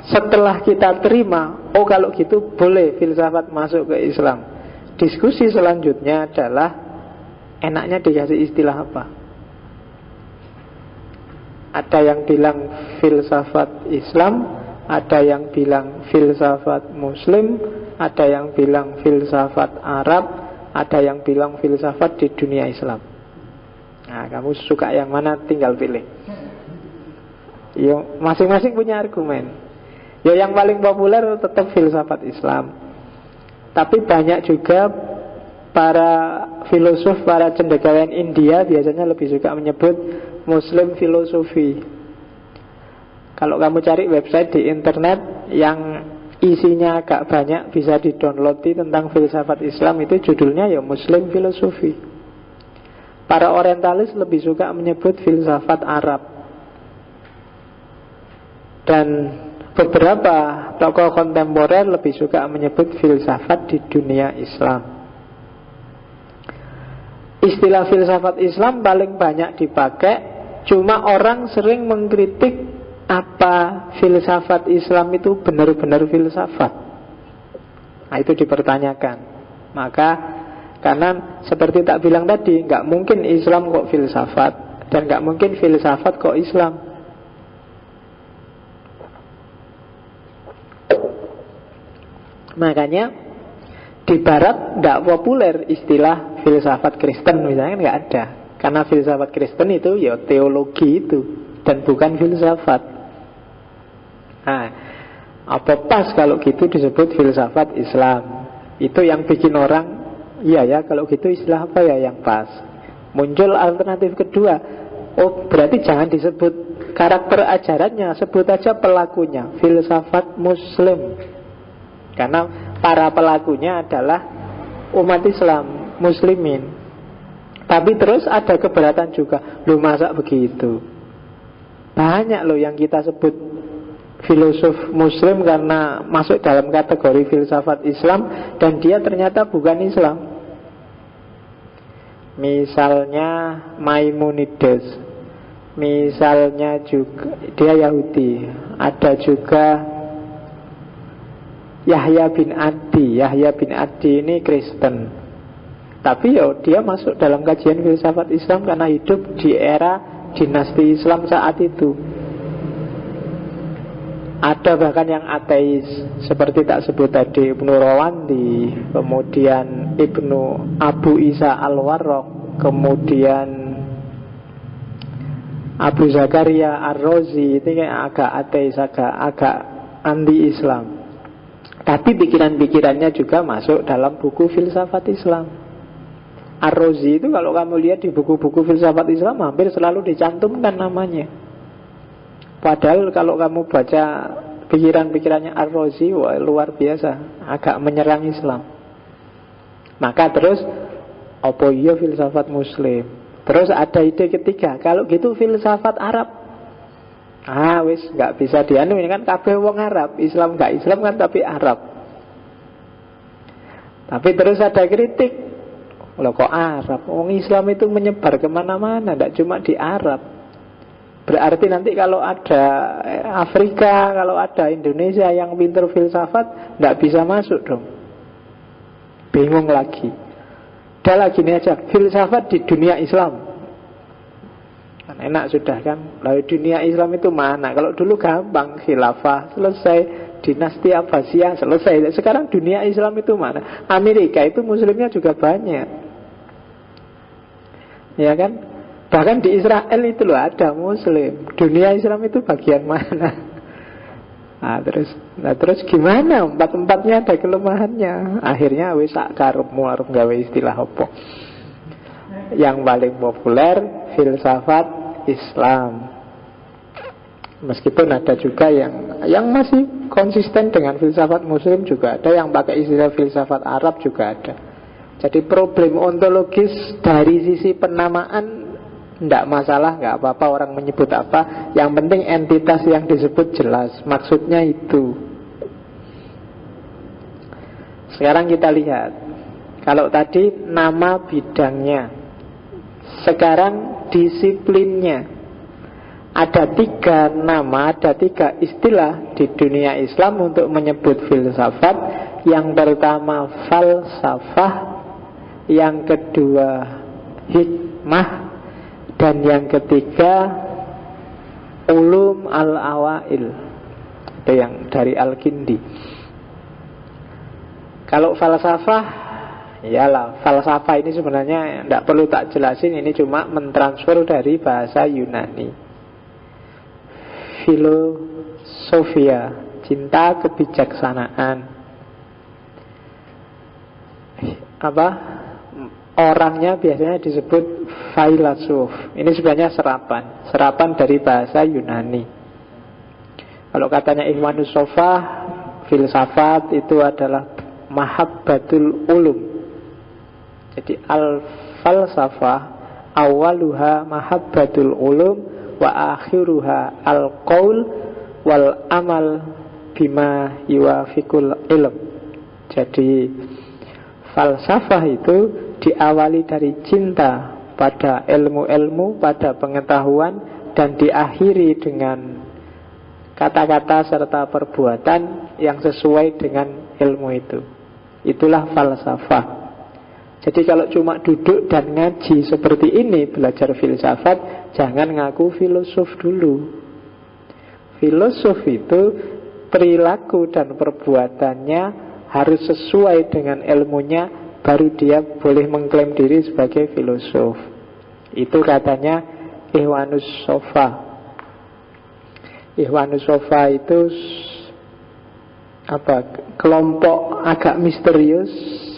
setelah kita terima, oh kalau gitu boleh filsafat masuk ke Islam. Diskusi selanjutnya adalah enaknya dikasih istilah apa? Ada yang bilang filsafat Islam, ada yang bilang filsafat Muslim, ada yang bilang filsafat Arab, ada yang bilang filsafat di dunia Islam. Nah, kamu suka yang mana tinggal pilih. Yo, masing-masing punya argumen. Ya yang paling populer tetap filsafat Islam. Tapi banyak juga para filosof, para cendekiawan India biasanya lebih suka menyebut Muslim filosofi. Kalau kamu cari website di internet yang isinya agak banyak, bisa di-download tentang filsafat Islam, itu judulnya ya Muslim filosofi. Para orientalis lebih suka menyebut filsafat Arab. Dan beberapa tokoh kontemporer lebih suka menyebut filsafat di dunia Islam. Istilah filsafat Islam paling banyak dipakai, cuma orang sering mengkritik apa filsafat Islam itu benar-benar filsafat. Nah, itu dipertanyakan. Maka karena seperti tak bilang tadi, nggak mungkin Islam kok filsafat, dan nggak mungkin filsafat kok Islam. Makanya di Barat tidak populer istilah filsafat Kristen misalnya, nggak ada. Karena filsafat Kristen itu ya teologi itu, dan bukan filsafat. Nah, apa pas kalau gitu disebut filsafat Islam? Itu yang bikin orang, iya ya kalau gitu istilah apa ya yang pas? Muncul alternatif kedua, oh berarti jangan disebut karakter ajarannya, sebut aja pelakunya, filsafat Muslim. Karena para pelakunya adalah umat Islam, muslimin. Tapi terus ada keberatan juga, loh masa begitu? Banyak loh yang kita sebut filosof muslim karena masuk dalam kategori filsafat Islam, dan dia ternyata bukan Islam. Misalnya Maimonides, misalnya juga dia Yahudi. Ada juga Yahya bin Adi. Yahya bin Adi ini Kristen, tapi ya dia masuk dalam kajian filsafat Islam karena hidup di era dinasti Islam saat itu. Ada bahkan yang ateis, seperti tak sebut tadi Ibnu Rawandi, kemudian Ibnu Abu Isa Al-Warraq, kemudian Abu Zakaria Ar-Razi. Ini kayak agak ateis, agak anti-Islam. Tapi pikiran-pikirannya juga masuk dalam buku filsafat Islam. Ar-Razi itu kalau kamu lihat di buku-buku filsafat Islam hampir selalu dicantumkan namanya. Padahal kalau kamu baca pikiran-pikirannya Ar-Razi, wah luar biasa, agak menyerang Islam. Maka terus, apa iya filsafat Muslim? Terus ada ide ketiga, kalau gitu filsafat Arab. Wis nggak bisa dianu, ini kan kabeh wong Arab, Islam nggak Islam kan tapi Arab. Tapi terus ada kritik, loh kok Arab? Wong Islam itu menyebar kemana-mana, tidak cuma di Arab. Berarti nanti kalau ada Afrika, kalau ada Indonesia yang pintar filsafat, tidak bisa masuk dong. Bingung lagi. Udah lah gini aja, filsafat di dunia Islam kan enak sudah kan. Lalu dunia Islam itu mana? Kalau dulu gampang, khilafah selesai, dinasti Abbasiyah selesai. Sekarang dunia Islam itu mana? Amerika itu muslimnya juga banyak, ya kan? Bahkan di Israel itu loh ada muslim. Dunia Islam itu bagian mana? Terus gimana? Empat-empatnya ada kelemahannya. Akhirnya wis sak karepmu arep gawe istilah apa? Yang paling populer filsafat Islam. Meskipun ada juga yang masih konsisten dengan filsafat Muslim juga ada, yang pakai istilah filsafat Arab juga ada. Jadi problem ontologis dari sisi penamaan tidak masalah, nggak apa-apa orang menyebut apa. Yang penting entitas yang disebut jelas, maksudnya itu. Sekarang kita lihat, kalau tadi nama bidangnya, sekarang disiplinnya. Ada 3 nama, ada 3 istilah di dunia Islam untuk menyebut filsafat. Yang pertama falsafah, yang kedua hikmah, dan yang ketiga ulum al-awail. Itu yang dari Al-Kindi. Kalau falsafah, iyalah, falsafah ini sebenarnya tidak perlu tak jelasin, ini cuma mentransfer dari bahasa Yunani. Filosofia, cinta kebijaksanaan. Orangnya biasanya disebut filosof. Ini sebenarnya serapan dari bahasa Yunani. Kalau katanya Ikhwanus Shofah, filsafat itu adalah mahabbatul ulum. Jadi al-falsafah awaluha mahabbatul ulum wa akhiruha al-qaul wal amal bima yuwafiqul ilm. Jadi falsafah itu diawali dari cinta pada ilmu-ilmu, pada pengetahuan, dan diakhiri dengan kata-kata serta perbuatan yang sesuai dengan ilmu itu. Itulah falsafah. Jadi kalau cuma duduk dan ngaji seperti ini, belajar filsafat, jangan ngaku filosof dulu. Filosof itu perilaku dan perbuatannya harus sesuai dengan ilmunya, baru dia boleh mengklaim diri sebagai filosof. Itu katanya Ikhwanus Shofah. Ikhwanus Shofah itu kelompok agak misterius,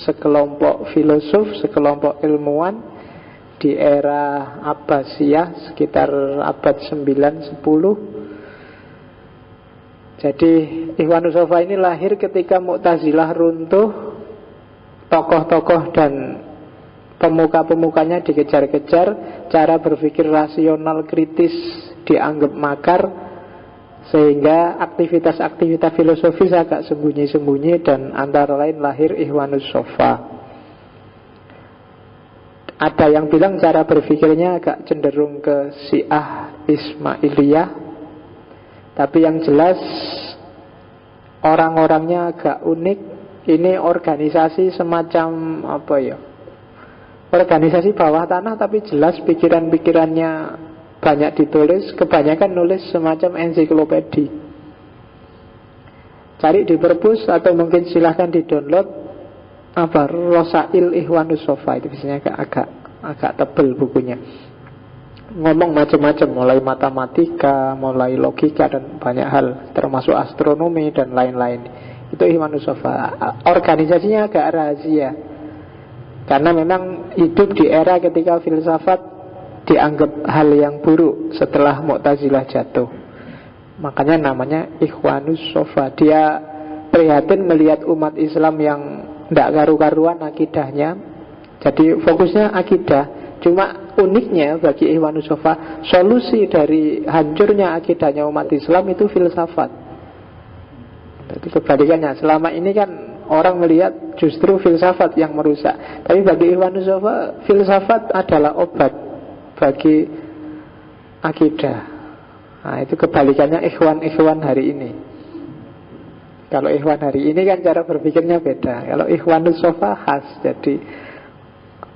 sekelompok filosof, sekelompok ilmuwan di era Abbasiyah sekitar abad 9-10. Jadi Ikhwanus Shofah ini lahir ketika Mu'tazilah runtuh. Tokoh-tokoh dan pemuka-pemukanya dikejar-kejar, cara berpikir rasional kritis dianggap makar, sehingga aktivitas-aktivitas filosofis agak sembunyi-sembunyi, dan antara lain lahir Ikhwanus Shofah. Ada yang bilang cara berpikirnya agak cenderung ke Syiah Ismailiyah, tapi yang jelas orang-orangnya agak unik. Ini organisasi semacam organisasi bawah tanah, tapi jelas pikiran-pikirannya banyak ditulis. Kebanyakan nulis semacam ensiklopedi. Cari di perpus atau mungkin silahkan di download Rosail Ikhwanus Shofah. Itu biasanya agak tebel bukunya. Ngomong macam-macam, mulai matematika, mulai logika, dan banyak hal, termasuk astronomi dan lain-lain. Itu Ikhwanus Shofah. Organisasinya agak rahasia, karena memang hidup di era ketika filsafat dianggap hal yang buruk setelah Mu'tazilah jatuh. Makanya namanya Ikhwanus Shofah. Dia prihatin melihat umat Islam yang tidak karu-karuan akidahnya. Jadi fokusnya akidah. Cuma uniknya bagi Ikhwanus Shafah, solusi dari hancurnya akidahnya umat Islam itu filsafat. Jadi kebalikannya, selama ini kan orang melihat justru filsafat yang merusak. Tapi bagi Ikhwanus Shafah, filsafat adalah obat bagi akidah. Nah, itu kebalikannya ikhwan hari ini. Kalau ikhwan hari ini kan cara berpikirnya beda. Kalau Ikhwanus Shafah khas, jadi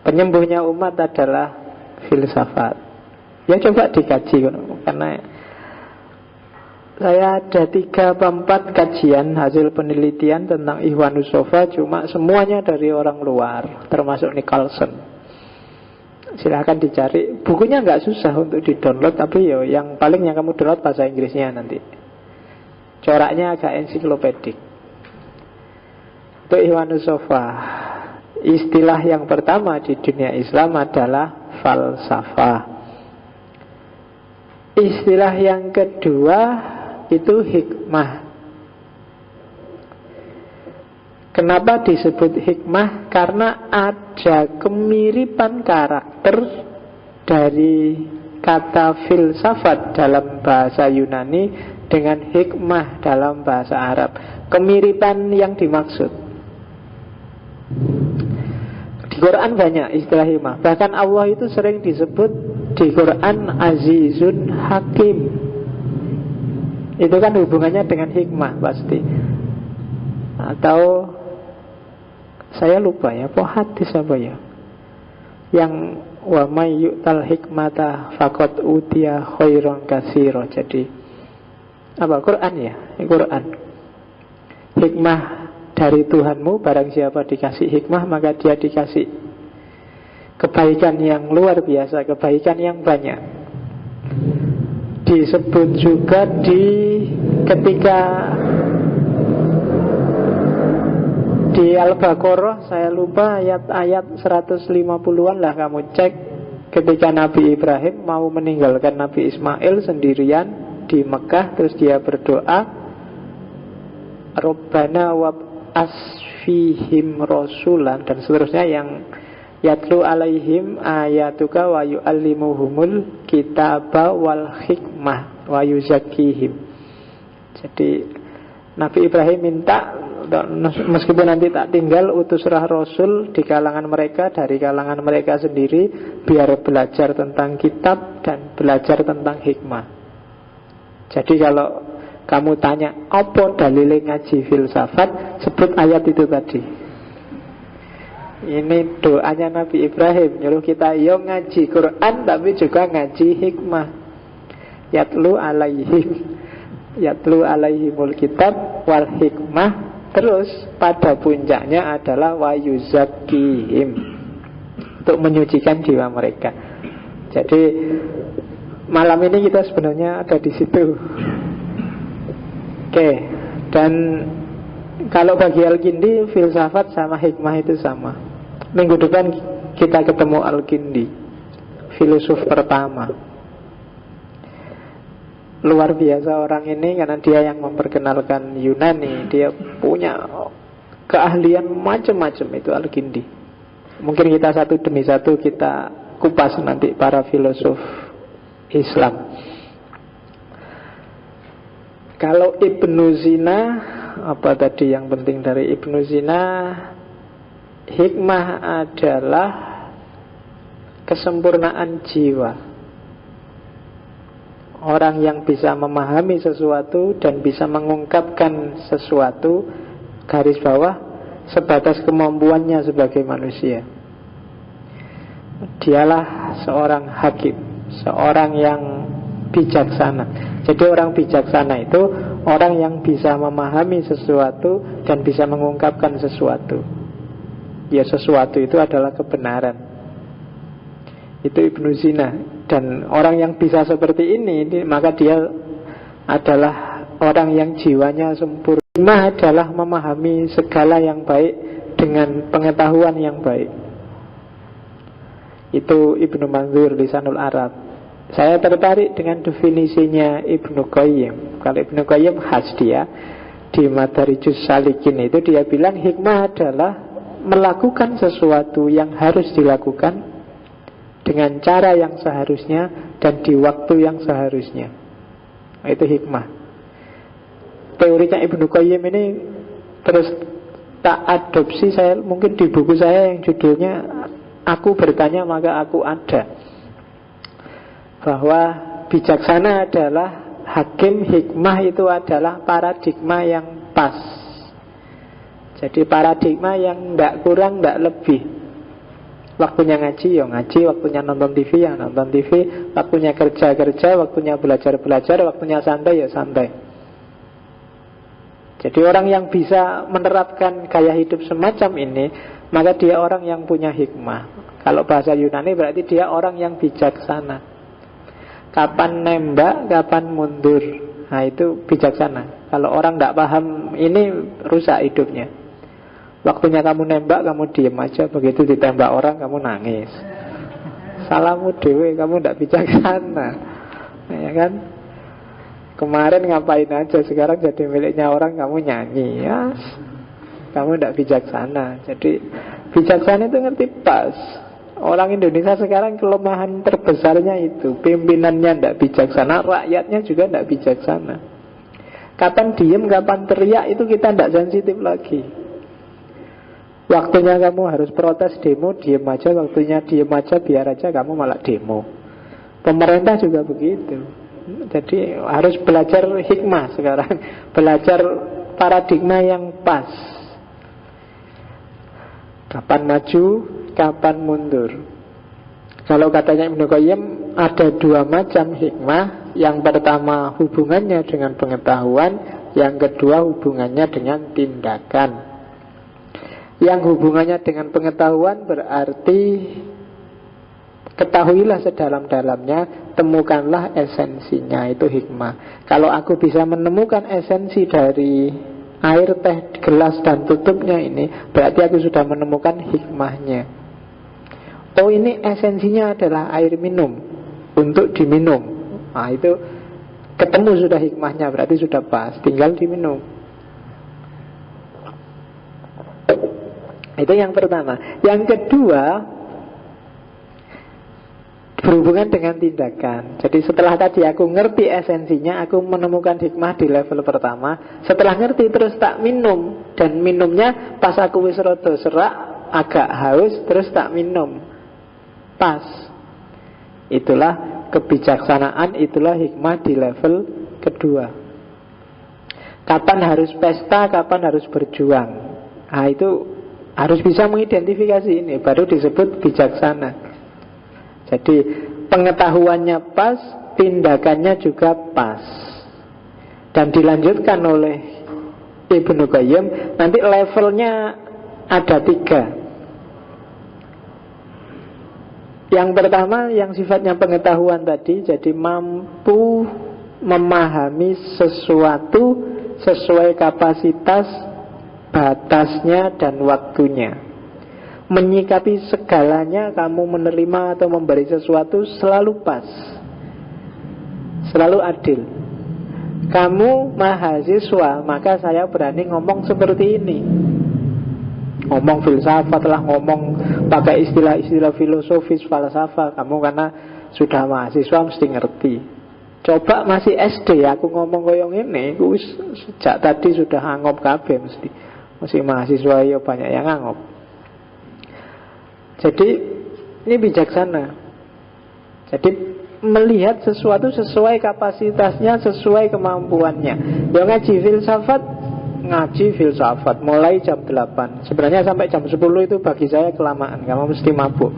penyembuhnya umat adalah filsafat. Ya coba dikaji, karena saya ada 3 atau 4 kajian hasil penelitian tentang Ikhwanus Shafah, cuma semuanya dari orang luar, termasuk Nicholson. Silahkan dicari, bukunya nggak susah untuk di-download, tapi yang paling yang kamu download bahasa Inggrisnya nanti. Coraknya agak ensiklopedik. Untuk Ikhwanus Shafah, istilah yang pertama di dunia Islam adalah falsafah. Istilah yang kedua itu hikmah. Kenapa disebut hikmah? Karena ada kemiripan karakter dari kata filsafat dalam bahasa Yunani dengan hikmah dalam bahasa Arab. Kemiripan yang dimaksud. Di Quran banyak istilah hikmah. Bahkan Allah itu sering disebut di Quran Azizun Hakim. Itu kan hubungannya dengan hikmah pasti. Atau saya lupa ya, apa hadis apa ya, yang wa may yu'tal hikmata faqad utiya khairan katsira. Jadi apa, Quran ya? Quran. Hikmah dari Tuhanmu, barang siapa dikasih hikmah maka dia dikasih kebaikan yang luar biasa, kebaikan yang banyak. Disebut juga ketika di Al-Baqarah, saya lupa ayat 150-an lah, kamu cek. Ketika Nabi Ibrahim mau meninggalkan Nabi Ismail sendirian di Mekah, terus dia berdoa, Rabbana wa asfihim rasulan, dan seterusnya, yang yatlu alaihim ayatuka wa yu'allimuhumul kitaba wal hikmah wa yuzakkihim. Jadi Nabi Ibrahim minta, meskipun nanti tak tinggal, utuslah Rasul di kalangan mereka, dari kalangan mereka sendiri, biar belajar tentang kitab dan belajar tentang hikmah. Jadi kalau kamu tanya apa dalilnya ngaji filsafat, sebut ayat itu tadi. Ini doanya Nabi Ibrahim, nyuruh kita ngaji Quran tapi juga ngaji hikmah. Yatlu alaihimul kitab wal hikmah. Terus pada puncaknya adalah wayuzakihim, untuk menyucikan jiwa mereka. Jadi malam ini kita sebenarnya ada di situ. Oke. Dan kalau bagi Al-Kindi, filsafat sama hikmah itu sama. Minggu depan kita ketemu Al-Kindi, filosof pertama. Luar biasa orang ini, karena dia yang memperkenalkan Yunani. Dia punya keahlian macam-macam, itu Al-Kindi. Mungkin kita satu demi satu kita kupas nanti para filosof Islam. Kalau Ibnu Sina, apa tadi yang penting dari Ibnu Sina? Hikmah adalah kesempurnaan jiwa. Orang yang bisa memahami sesuatu dan bisa mengungkapkan sesuatu, garis bawah, sebatas kemampuannya sebagai manusia. Dialah seorang hakim, seorang yang bijaksana. Jadi orang bijaksana itu orang yang bisa memahami sesuatu dan bisa mengungkapkan sesuatu. Ya, sesuatu itu adalah kebenaran. Itu Ibnu Sina. Dan orang yang bisa seperti ini, maka dia adalah orang yang jiwanya sempurna. Hikmah adalah memahami segala yang baik dengan pengetahuan yang baik. Itu Ibnu Manzur Lisanul Arab. Saya tertarik dengan definisinya Ibnu Qayyim. Kalau Ibnu Qayyim khas dia di Madarijus Salikin itu, dia bilang hikmah adalah melakukan sesuatu yang harus dilakukan dengan cara yang seharusnya dan di waktu yang seharusnya. Itu hikmah. Teorinya Ibnu Qayyim ini terus tak adopsi saya, mungkin di buku saya yang judulnya Aku Bertanya Maka Aku Ada, bahwa bijaksana adalah hakim, hikmah itu adalah paradigma yang pas. Jadi paradigma yang tidak kurang, tidak lebih. Waktunya ngaji, ya ngaji. Waktunya nonton TV, ya nonton TV. Waktunya kerja, waktunya belajar, waktunya santai, ya santai. Jadi orang yang bisa menerapkan gaya hidup semacam ini, maka dia orang yang punya hikmah. Kalau bahasa Yunani berarti dia orang yang bijaksana. Kapan nembak, kapan mundur, nah itu bijaksana. Kalau orang tidak paham ini, rusak hidupnya. Waktunya kamu nembak, kamu diem aja. Begitu ditembak orang, kamu nangis. Salahmu dewe, kamu tidak bijaksana, ya kan? Kemarin ngapain aja, sekarang jadi miliknya orang, kamu nyanyi, ya. Kamu tidak bijaksana. Jadi bijaksana itu ngerti pas. Orang Indonesia sekarang kelemahan terbesarnya itu, pimpinannya tidak bijaksana, rakyatnya juga tidak bijaksana. Kapan diem, kapan teriak, itu kita tidak sensitif lagi. Waktunya kamu harus protes, demo, diem aja. Waktunya diem aja, biar aja kamu malah demo. Pemerintah juga begitu. Jadi harus belajar hikmah sekarang. Belajar paradigma yang pas. Kapan maju, kapan mundur. Kalau katanya Ibnu Qayyim, ada dua macam hikmah. Yang pertama hubungannya dengan pengetahuan, yang kedua hubungannya dengan tindakan. Yang hubungannya dengan pengetahuan berarti ketahuilah sedalam-dalamnya, temukanlah esensinya, itu hikmah. Kalau aku bisa menemukan esensi dari air teh gelas dan tutupnya ini, berarti aku sudah menemukan hikmahnya. Oh, ini esensinya adalah air minum untuk diminum. Nah, itu ketemu sudah hikmahnya, berarti sudah pas, tinggal diminum. Itu yang pertama. Yang kedua, berhubungan dengan tindakan. Jadi setelah tadi aku ngerti esensinya, aku menemukan hikmah di level pertama. Setelah ngerti terus tak minum. Dan minumnya pas aku wis rada serak, agak haus, terus tak minum. Pas. Itulah kebijaksanaan, itulah hikmah di level kedua. Kapan harus pesta, kapan harus berjuang. Nah, itu harus bisa mengidentifikasi ini, baru disebut bijaksana. Jadi pengetahuannya pas, tindakannya juga pas. Dan dilanjutkan oleh Ibnu Qayyim, nanti levelnya ada 3. Yang pertama yang sifatnya pengetahuan tadi, jadi mampu memahami sesuatu sesuai kapasitas, batasnya dan waktunya. Menyikapi segalanya, kamu menerima atau memberi sesuatu selalu pas, selalu adil. Kamu mahasiswa, maka saya berani ngomong seperti ini. Ngomong filsafat lah, ngomong pakai istilah-istilah filosofis, falsafah. Kamu karena sudah mahasiswa mesti ngerti. Coba masih SD, aku ngomong koyong ini, sejak tadi sudah angop kabeh mesti. Masih mahasiswa ya banyak yang ngangop. Jadi ini bijaksana. Jadi melihat sesuatu sesuai kapasitasnya, sesuai kemampuannya. Ya ngaji filsafat mulai jam 8. Sebenarnya sampai jam 10 itu bagi saya kelamaan. Kamu mesti mabuk.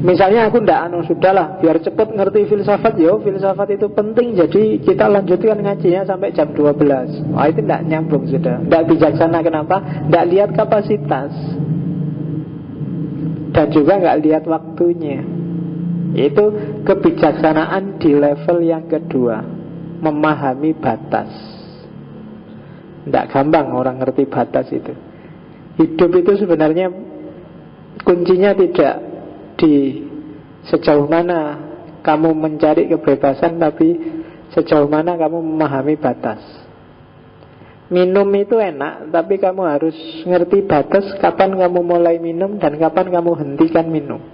Misalnya aku sudahlah, biar cepat ngerti filsafat. Filsafat itu penting, jadi kita lanjutkan ngajinya sampai jam 12. Wah, itu tidak nyambung sudah. Tidak bijaksana, kenapa? Tidak lihat kapasitas. Dan juga nggak lihat waktunya. Itu kebijaksanaan di level yang kedua. Memahami batas. Tidak gampang orang ngerti batas itu. Hidup itu sebenarnya kuncinya tidak di sejauh mana kamu mencari kebebasan, tapi sejauh mana kamu memahami batas. Minum itu enak, tapi kamu harus ngerti batas kapan kamu mulai minum dan kapan kamu hentikan minum.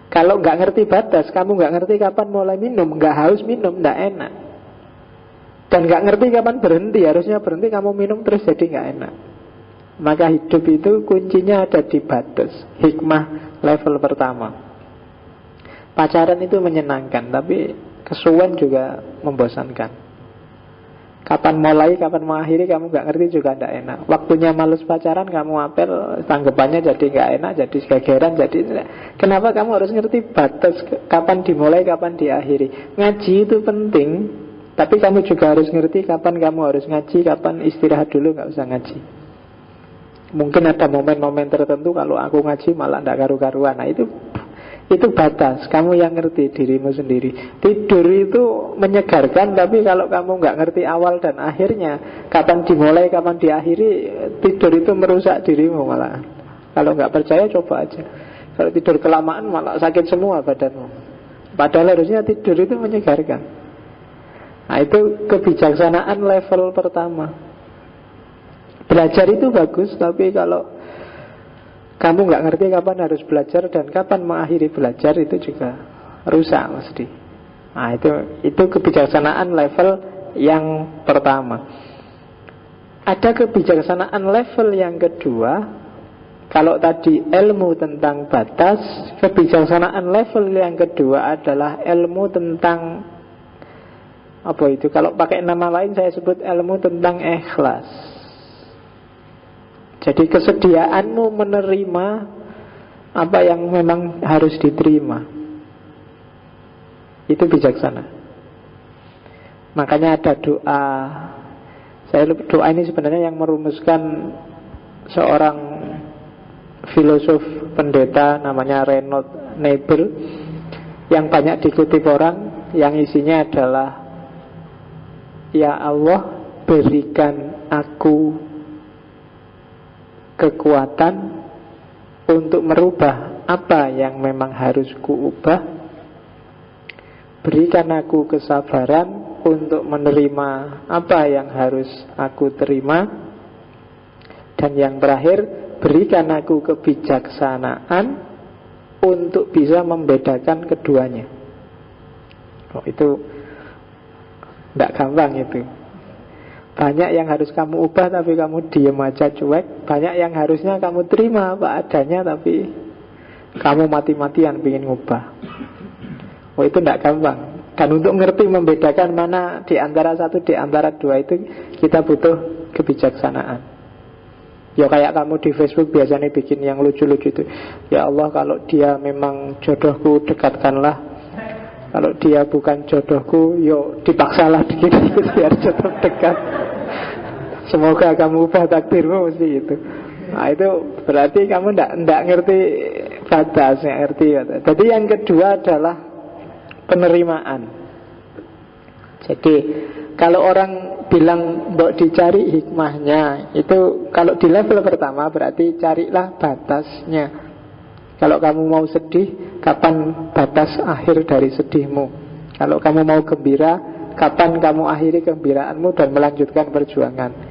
Kalau nggak ngerti batas, kamu nggak ngerti kapan mulai minum, nggak haus minum, nggak enak. Dan nggak ngerti kapan berhenti, harusnya berhenti kamu minum terus jadi nggak enak. Maka hidup itu kuncinya ada di batas. Hikmah level pertama. Pacaran itu menyenangkan, tapi kesuwen juga membosankan. Kapan mulai, kapan mengakhiri kamu gak ngerti juga tidak enak. Waktunya males pacaran kamu apel, tanggapannya jadi gak enak, jadi gegeran, jadi kenapa kamu harus ngerti batas kapan dimulai, kapan diakhiri. Ngaji itu penting, tapi kamu juga harus ngerti kapan kamu harus ngaji, kapan istirahat dulu gak usah ngaji. Mungkin ada momen-momen tertentu kalau aku ngaji malah tidak karu-karuan. Nah itu batas, kamu yang ngerti dirimu sendiri. Tidur itu menyegarkan, tapi kalau kamu nggak ngerti awal dan akhirnya, kapan dimulai, kapan diakhiri, tidur itu merusak dirimu malah. Kalau nggak percaya coba aja. Kalau tidur kelamaan malah sakit semua badanmu. Padahal harusnya tidur itu menyegarkan. Nah itu kebijaksanaan level pertama. Belajar itu bagus, tapi kalau kamu nggak ngerti kapan harus belajar dan kapan mengakhiri belajar, itu juga rusak mesti. Nah itu kebijaksanaan level yang pertama. Ada kebijaksanaan level yang kedua. Kalau tadi ilmu tentang batas, kebijaksanaan level yang kedua adalah ilmu tentang apa itu? Kalau pakai nama lain saya sebut ilmu tentang ikhlas. Jadi kesediaanmu menerima apa yang memang harus diterima. Itu bijaksana. Makanya ada doa. Doa ini sebenarnya yang merumuskan seorang filosof pendeta namanya Reinhold Niebuhr, yang banyak dikutip orang, yang isinya adalah, ya Allah, berikan aku kekuatan untuk merubah apa yang memang harus kuubah. Berikan aku kesabaran untuk menerima apa yang harus aku terima. Dan yang terakhir, berikan aku kebijaksanaan untuk bisa membedakan keduanya. Itu tidak gampang itu. Banyak yang harus kamu ubah tapi kamu diem aja cuek. Banyak yang harusnya kamu terima apa adanya tapi kamu mati-matian ingin ngubah. Itu tidak gampang. Dan untuk ngerti membedakan mana di antara satu, di antara dua, itu kita butuh kebijaksanaan. Ya kayak kamu di Facebook biasanya bikin yang lucu-lucu itu. Ya Allah, kalau dia memang jodohku, dekatkanlah. Kalau dia bukan jodohku, yuk dipaksalah dikit-dikit biar jodoh dekat. Semoga kamu ubah takdirmu, mesti itu. Nah itu berarti kamu tidak ngerti batas, nggak ngerti. Jadi yang kedua adalah penerimaan. Jadi kalau orang bilang mbok dicari hikmahnya, itu kalau di level pertama berarti carilah batasnya. Kalau kamu mau sedih, kapan batas akhir dari sedihmu? Kalau kamu mau gembira, kapan kamu akhiri kegembiraanmu dan melanjutkan perjuangan?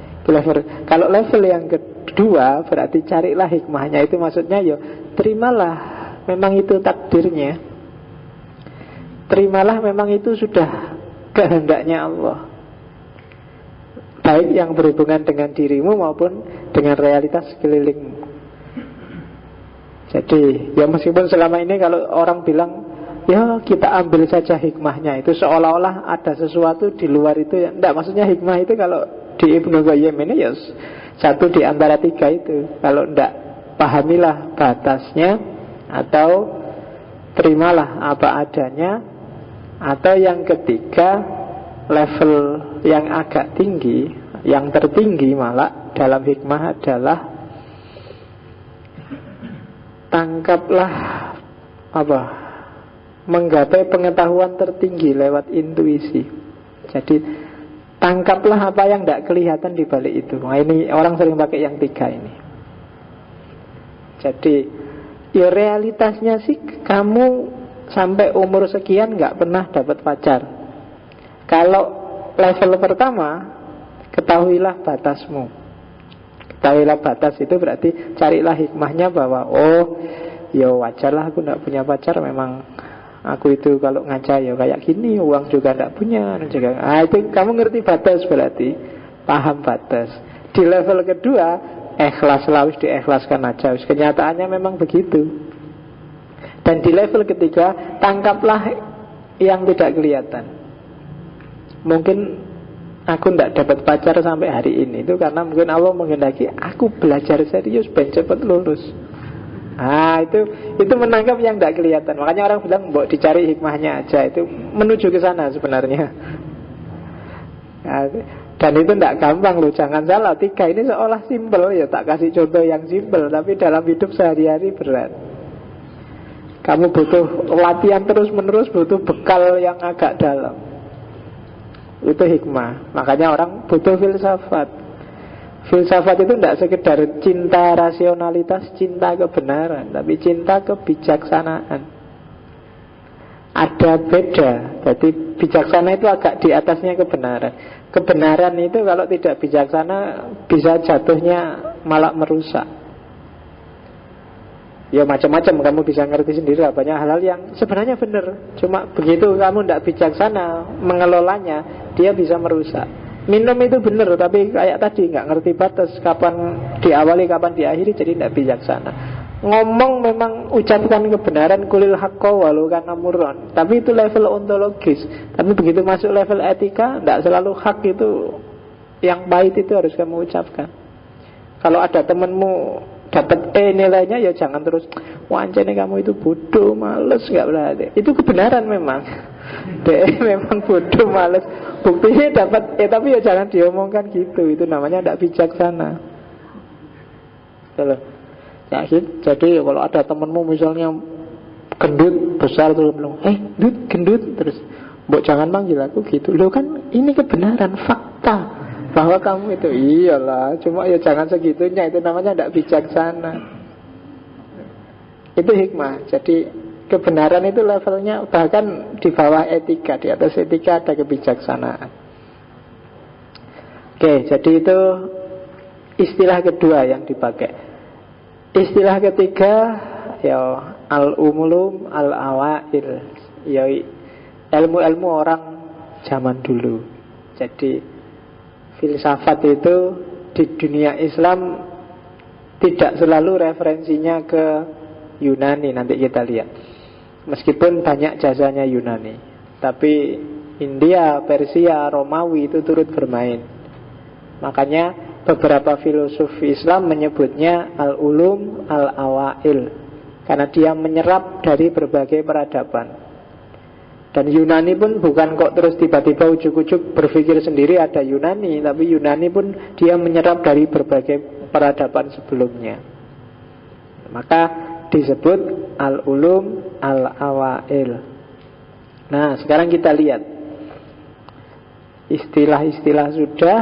Kalau level yang kedua berarti carilah hikmahnya. Itu maksudnya ya terimalah memang itu takdirnya. Terimalah memang itu sudah kehendaknya Allah, baik yang berhubungan dengan dirimu maupun dengan realitas sekelilingmu. Jadi ya meskipun selama ini kalau orang bilang ya kita ambil saja hikmahnya, itu seolah-olah ada sesuatu di luar itu. Ya enggak, maksudnya hikmah itu kalau di Ibnu Qayyim ini ya satu di antara tiga itu. Kalau enggak, pahamilah batasnya, atau terimalah apa adanya, atau yang ketiga level yang agak tinggi, yang tertinggi malah dalam hikmah adalah tangkaplah menggapai pengetahuan tertinggi lewat intuisi. Jadi tangkaplah apa yang tidak kelihatan di balik itu. Nah ini orang sering pakai yang tiga ini. Jadi ya realitasnya sih kamu sampai umur sekian nggak pernah dapat pacar. Kalau level pertama, ketahuilah batasmu. Ketahuilah batas itu berarti carilah hikmahnya bahwa ya wajarlah aku tidak punya pacar, memang aku itu kalau ngaca ya kayak gini, uang juga tidak punya juga. Itu kamu ngerti batas, berarti paham batas. Di level kedua, ikhlas lah, diikhlaskan aja. Kenyataannya memang begitu. Dan di level ketiga, tangkaplah yang tidak kelihatan. Mungkin aku tidak dapat pacar sampai hari ini itu karena mungkin Allah menghendaki aku belajar serius ben cepat lulus. Itu menangkap yang tidak kelihatan. Makanya orang bilang mbok dicari hikmahnya aja. Itu menuju ke sana sebenarnya. Dan itu tidak gampang loh. Jangan salah, 3 ini seolah simpel. Ya tak kasih contoh yang simpel, tapi dalam hidup sehari-hari berat. Kamu butuh latihan terus menerus, butuh bekal yang agak dalam. Itu hikmah. Makanya orang butuh filsafat. Filsafat itu tidak sekedar cinta rasionalitas, cinta kebenaran, tapi cinta kebijaksanaan. Ada beda. Jadi bijaksana itu agak di atasnya kebenaran. Kebenaran itu kalau tidak bijaksana bisa jatuhnya malah merusak. Ya macam-macam, kamu bisa ngerti sendiri lah. Banyak hal yang sebenarnya benar, cuma begitu kamu tidak bijaksana mengelolanya, dia bisa merusak. Minum itu benar, tapi kayak tadi nggak ngerti batas, kapan diawali, kapan diakhiri, jadi tidak bijaksana. Ngomong memang ucapkan kebenaran, kulil haqqo walau kana murran, tapi itu level ontologis. Tapi begitu masuk level etika, tidak selalu hak itu yang pahit itu harus kamu ucapkan. Kalau ada temanmu dapat nilainya, ya jangan terus wancane kamu itu bodoh, males, nggak berarti. Itu kebenaran memang. Memang bodoh, males. Buktinya dapat tapi ya jangan diomongkan gitu. Itu namanya tidak bijaksana. Jadi kalau ada temanmu misalnya gendut besar terus bilang, gendut terus, mbok jangan manggil aku gitu. Loh kan ini kebenaran, fakta bahwa kamu itu, iyalah, cuma ya jangan segitunya. Itu namanya tidak bijaksana. Itu hikmah. Jadi kebenaran itu levelnya bahkan di bawah etika. Di atas etika ada kebijaksanaan. Oke, jadi itu istilah kedua yang dipakai. Istilah ketiga ya al-umulum al-awail, ya ilmu-ilmu orang zaman dulu. Jadi filsafat itu di dunia Islam tidak selalu referensinya ke Yunani. Nanti kita lihat. Meskipun banyak jasanya Yunani, tapi India, Persia, Romawi itu turut bermain. Makanya beberapa filosof Islam menyebutnya al-ulum al-awail, karena dia menyerap dari berbagai peradaban. Dan Yunani pun bukan kok terus tiba-tiba ujuk-ujuk berpikir sendiri ada Yunani, tapi Yunani pun dia menyerap dari berbagai peradaban sebelumnya. Maka disebut al-ulum al-awail. Nah, sekarang kita lihat istilah-istilah sudah.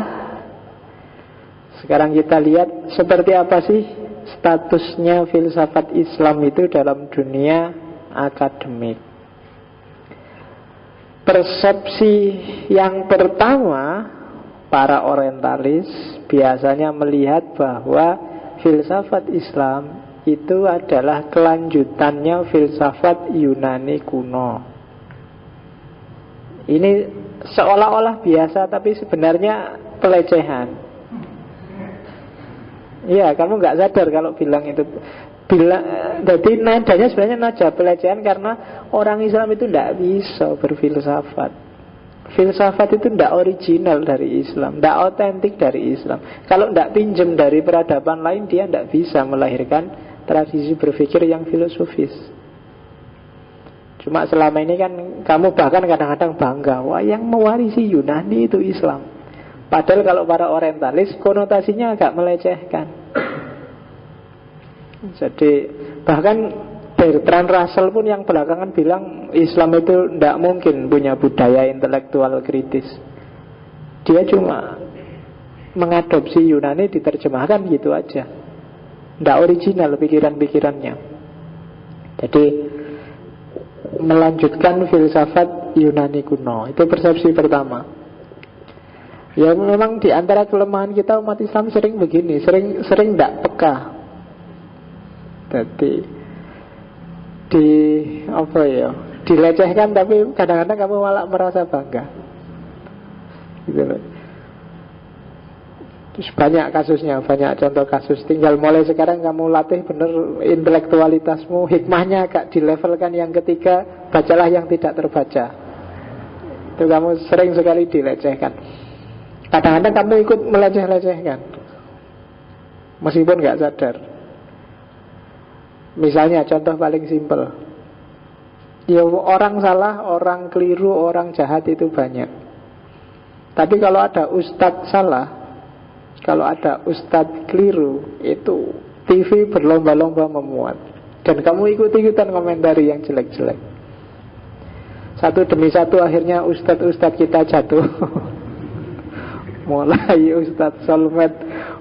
Sekarang kita lihat seperti apa sih statusnya filsafat Islam itu dalam dunia akademik. Persepsi yang pertama, para orientalis biasanya melihat bahwa filsafat Islam itu adalah kelanjutannya filsafat Yunani kuno. Ini seolah-olah biasa, tapi sebenarnya pelecehan. Iya, kamu nggak sadar kalau bilang itu. Jadi nadanya sebenarnya nada pelecehan, karena orang Islam itu tidak bisa berfilsafat. Filsafat itu tidak original dari Islam, tidak otentik dari Islam. Kalau tidak pinjam dari peradaban lain, dia tidak bisa melahirkan tradisi berpikir yang filosofis. Cuma selama ini kan kamu bahkan kadang-kadang bangga, wah yang mewarisi Yunani itu Islam. Padahal kalau para orientalis konotasinya agak melecehkan. Jadi bahkan Bertrand Russell pun yang belakangan bilang Islam itu tidak mungkin punya budaya intelektual kritis. Dia cuma mengadopsi Yunani, diterjemahkan gitu aja. Tidak original pikiran-pikirannya. Jadi melanjutkan filsafat Yunani kuno. Itu persepsi pertama. Ya memang di antara kelemahan kita umat Islam sering begini, sering tidak peka. Jadi dilecehkan, tapi kadang-kadang kamu malah merasa bangga. Gitu loh. Terus banyak kasusnya, banyak contoh kasus. Tinggal mulai sekarang kamu latih benar intelektualitasmu, hikmahnya agak dilevelkan. Yang ketiga, bacalah yang tidak terbaca. Itu kamu sering sekali dilecehkan. Kadang-kadang kamu ikut meleceh-lecehkan, meskipun gak sadar. Misalnya contoh paling simpel, ya orang salah, orang keliru, orang jahat itu banyak. Tapi kalau ada ustadz salah, kalau ada ustadz keliru, itu TV berlomba-lomba memuat. Dan kamu ikut-ikutan komentari yang jelek-jelek. Satu demi satu akhirnya ustadz-ustadz kita jatuh. Mulai Ustadz Solmed,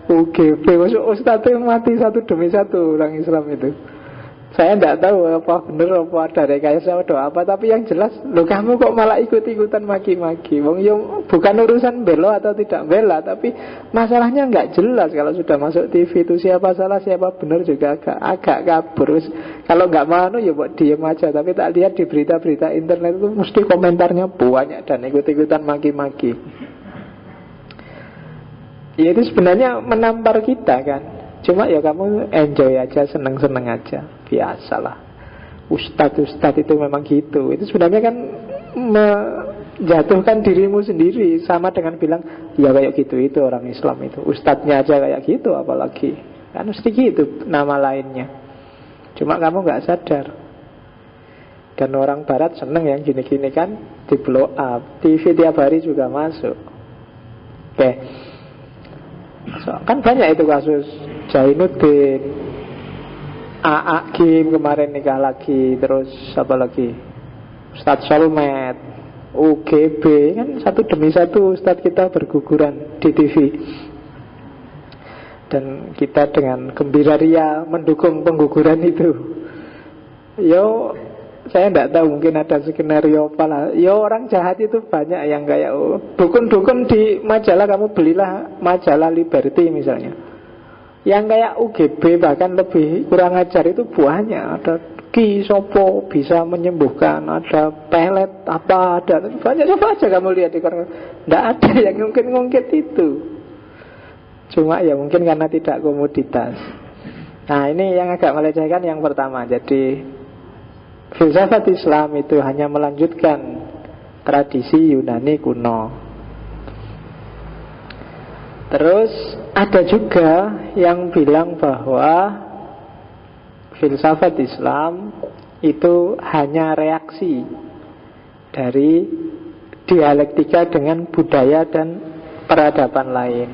UGB, Ustadz yang mati satu demi satu orang Islam itu. Saya tidak tahu apa benar, apa ada rekayasa atau apa. Tapi yang jelas, loh kamu kok malah ikut-ikutan maki-maki. Bukan urusan bela atau tidak bela, tapi masalahnya nggak jelas. Kalau sudah masuk TV itu siapa salah, siapa benar juga agak kabur. Kalau nggak mau ya buat diem aja. Tapi tak lihat di berita-berita internet itu mesti komentarnya banyak dan ikut-ikutan maki-maki. Ya itu sebenarnya menampar kita kan. Cuma ya kamu enjoy aja, seneng-seneng aja. Biasalah. Ustadz itu memang gitu. Itu sebenarnya kan menjatuhkan dirimu sendiri. Sama dengan bilang, ya kayak gitu itu orang Islam itu. Ustadznya aja kayak gitu, apalagi. Kan mesti gitu nama lainnya. Cuma kamu gak sadar. Dan orang barat seneng yang gini-gini kan, di blow up. TV tiap hari juga masuk. Oke. Kan banyak itu kasus Jainuddin, A.A. Kim kemarin nikah lagi. Terus apa lagi, Ustadz Solmed, UGB. Kan satu demi satu Ustadz kita berguguran di TV. Dan kita dengan gembira ria mendukung pengguguran itu. Yo, saya tidak tahu, mungkin ada skenario apa lah. Ya orang jahat itu banyak yang kayak dukun-dukun di majalah. Kamu belilah majalah Liberty misalnya, yang kayak UGB bahkan lebih kurang ajar itu banyak. Ada Ki Sopo bisa menyembuhkan, ada pelet apa, ada banyak. Coba aja kamu lihat di koran, tidak ada yang ngungkit-ngungkit itu. Cuma ya mungkin karena tidak komoditas. Nah ini yang agak melecehkan yang pertama. Jadi filsafat Islam itu hanya melanjutkan tradisi Yunani kuno. Terus ada juga yang bilang bahwa filsafat Islam itu hanya reaksi dari dialektika dengan budaya dan peradaban lain.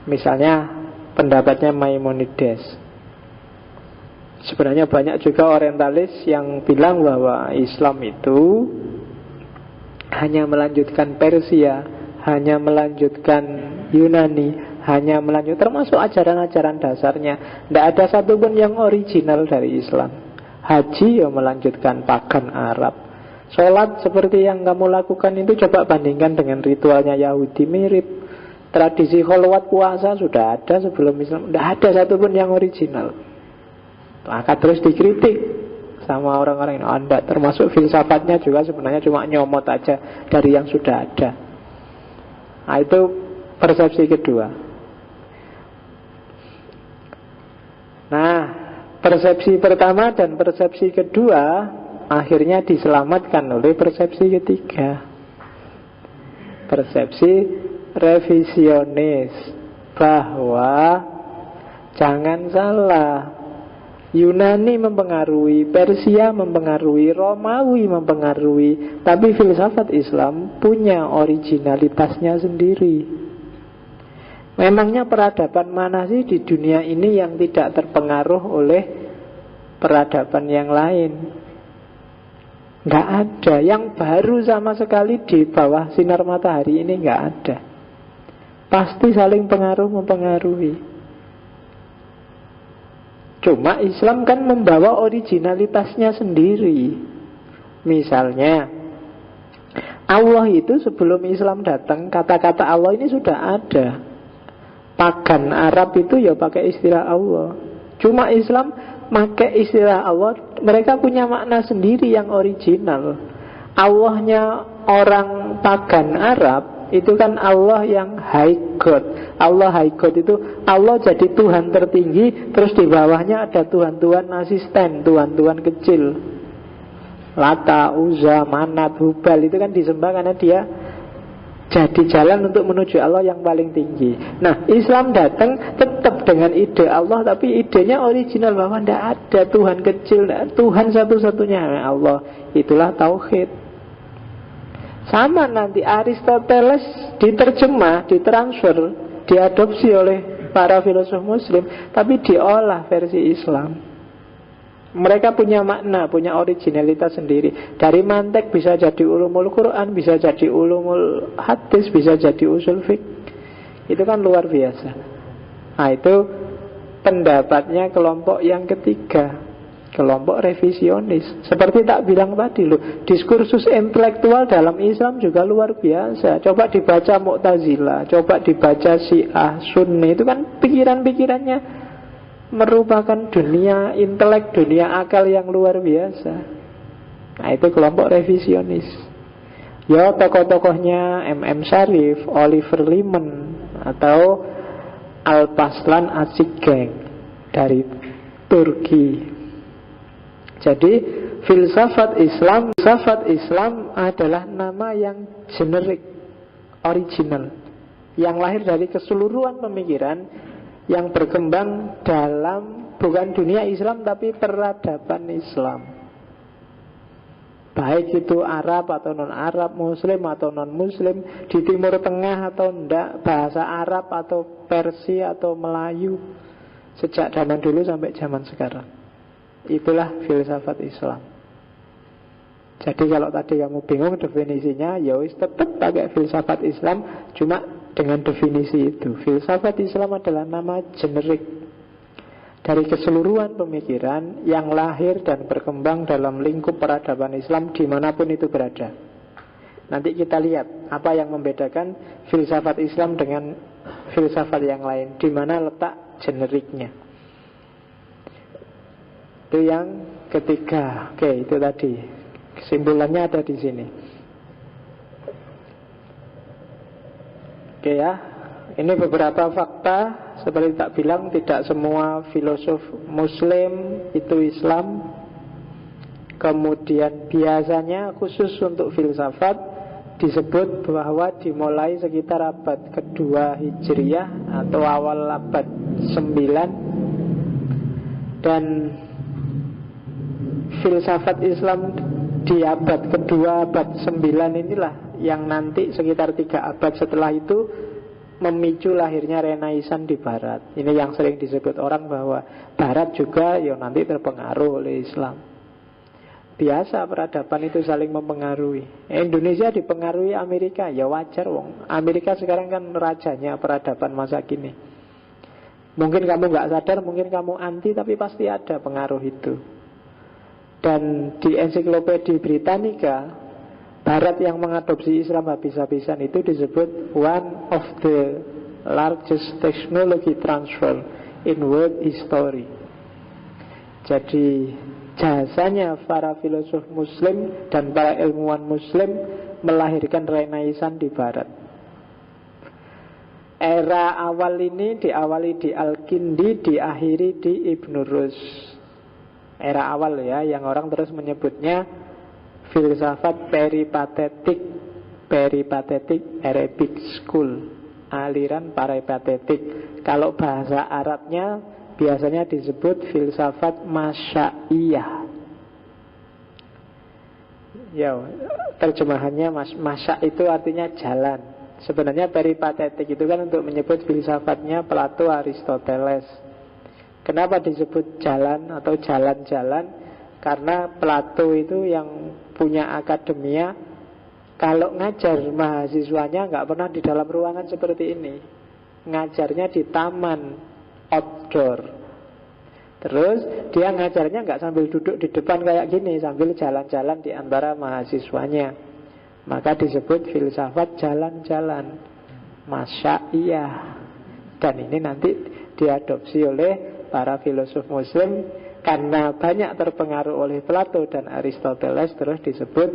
Misalnya pendapatnya Maimonides. Sebenarnya banyak juga orientalis yang bilang bahwa Islam itu hanya melanjutkan Persia, hanya melanjutkan Yunani, hanya melanjutkan termasuk ajaran-ajaran dasarnya. Tidak ada satupun yang original dari Islam. Haji ya melanjutkan pagan Arab. Sholat seperti yang kamu lakukan itu coba bandingkan dengan ritualnya Yahudi, mirip. Tradisi kholwat puasa sudah ada sebelum Islam. Tidak ada satupun yang original. Maka terus dikritik sama orang-orang ini. Anda termasuk filsafatnya juga sebenarnya cuma nyomot aja dari yang sudah ada. Nah itu persepsi kedua. Nah persepsi pertama dan persepsi kedua akhirnya diselamatkan oleh persepsi ketiga. Persepsi revisionis, bahwa jangan salah, Yunani mempengaruhi, Persia mempengaruhi, Romawi mempengaruhi, tapi filsafat Islam punya originalitasnya sendiri. Memangnya peradaban mana sih di dunia ini yang tidak terpengaruh oleh peradaban yang lain? Nggak ada. Yang baru sama sekali di bawah sinar matahari ini nggak ada. Pasti saling pengaruh mempengaruhi. Cuma Islam kan membawa originalitasnya sendiri. Misalnya Allah itu sebelum Islam datang, kata-kata Allah ini sudah ada. Pagan Arab itu ya pakai istilah Allah. Cuma Islam pakai istilah Allah, mereka punya makna sendiri yang original. Allahnya orang pagan Arab itu kan Allah yang high God. Allah high God itu Allah jadi Tuhan tertinggi, terus di bawahnya ada Tuhan-Tuhan asisten, Tuhan-Tuhan kecil. Lata, Uzza, Manat, Hubal itu kan disembah karena dia jadi jalan untuk menuju Allah yang paling tinggi. Nah, Islam datang tetap dengan ide Allah, tapi idenya original bahwa tidak ada Tuhan kecil, Tuhan satu-satunya Allah. Itulah tauhid. Sama nanti Aristoteles diterjemah, ditransfer, diadopsi oleh para filosof Muslim, tapi diolah versi Islam. Mereka punya makna, punya originalitas sendiri. Dari mantek bisa jadi ulumul Quran, bisa jadi ulumul hadis, bisa jadi usul fiqh. Itu kan luar biasa. Nah, itu pendapatnya kelompok yang ketiga, kelompok revisionis. Seperti tak bilang tadi loh, diskursus intelektual dalam Islam juga luar biasa. Coba dibaca Mu'tazilah, coba dibaca Syiah, Sunni. Itu kan pikiran-pikirannya merupakan dunia intelek, dunia akal yang luar biasa. Nah, itu kelompok revisionis. Ya, tokoh-tokohnya M.M. Sharif, Oliver Liman, atau Alparslan Acigang dari Turki. Jadi filsafat Islam adalah nama yang generik, original, yang lahir dari keseluruhan pemikiran yang berkembang dalam bukan dunia Islam tapi peradaban Islam. Baik itu Arab atau non-Arab, Muslim atau non-Muslim, di Timur Tengah atau enggak, bahasa Arab atau Persia atau Melayu, sejak zaman dulu sampai zaman sekarang. Itulah filsafat Islam. Jadi kalau tadi kamu bingung definisinya, ya wis tetap pakai filsafat Islam, cuma dengan definisi itu. Filsafat Islam adalah nama generik dari keseluruhan pemikiran yang lahir dan berkembang dalam lingkup peradaban Islam dimanapun itu berada. Nanti kita lihat apa yang membedakan filsafat Islam dengan filsafat yang lain, di mana letak generiknya. Itu yang ketiga. Oke, itu tadi kesimpulannya ada di sini. Oke ya, ini beberapa fakta. Seperti tak bilang, tidak semua filosof Muslim itu Islam. Kemudian biasanya khusus untuk filsafat disebut bahwa dimulai sekitar abad kedua Hijriah atau awal abad 9. Dan filsafat Islam di abad kedua, abad 9 inilah yang nanti sekitar 3 abad setelah itu memicu lahirnya Renaissance di Barat. Ini yang sering disebut orang bahwa Barat juga ya nanti terpengaruh oleh Islam. Biasa peradaban itu saling mempengaruhi. Indonesia dipengaruhi Amerika, ya wajar wong. Amerika sekarang kan rajanya peradaban masa kini. Mungkin kamu gak sadar, mungkin kamu anti, tapi pasti ada pengaruh itu. Dan di ensiklopedia Britannica, Barat yang mengadopsi Islam habis-habisan itu disebut one of the largest technology transfer in world history. Jadi jasanya para filosof Muslim dan para ilmuwan Muslim melahirkan Renaissance di Barat. Era awal ini diawali di Al-Kindi, diakhiri di Ibn Rus. Era awal ya, yang orang terus menyebutnya filsafat peripatetik Arabic School, aliran peripatetik. Kalau bahasa Arabnya biasanya disebut filsafat masyaiyah. Ya, terjemahannya masya itu artinya jalan. Sebenarnya peripatetik itu kan untuk menyebut filsafatnya Plato, Aristoteles. Kenapa disebut jalan atau jalan-jalan? Karena Plato itu yang punya akademia, kalau ngajar mahasiswanya nggak pernah di dalam ruangan seperti ini. Ngajarnya di taman, outdoor. Terus dia ngajarnya nggak sambil duduk di depan kayak gini, sambil jalan-jalan di antara mahasiswanya. Maka disebut filsafat jalan-jalan, masyaiyah. Dan ini nanti diadopsi oleh para filosof muslim karena banyak terpengaruh oleh Plato dan Aristoteles, terus disebut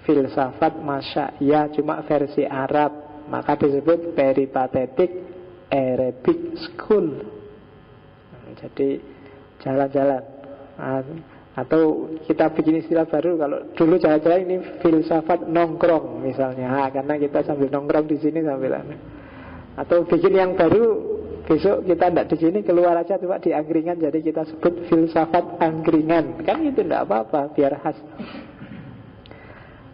filsafat masyaiyah, cuma versi Arab. Maka disebut peripatetic Arabic school. Jadi jalan-jalan. Atau kita bikin istilah baru, kalau dulu jalan-jalan ini filsafat nongkrong misalnya, karena kita sambil nongkrong di sini sambil atau bikin yang baru, besok kita tidak di sini, keluar aja coba di angkringan, jadi kita sebut filsafat angkringan, kan itu tidak apa-apa, biar khas.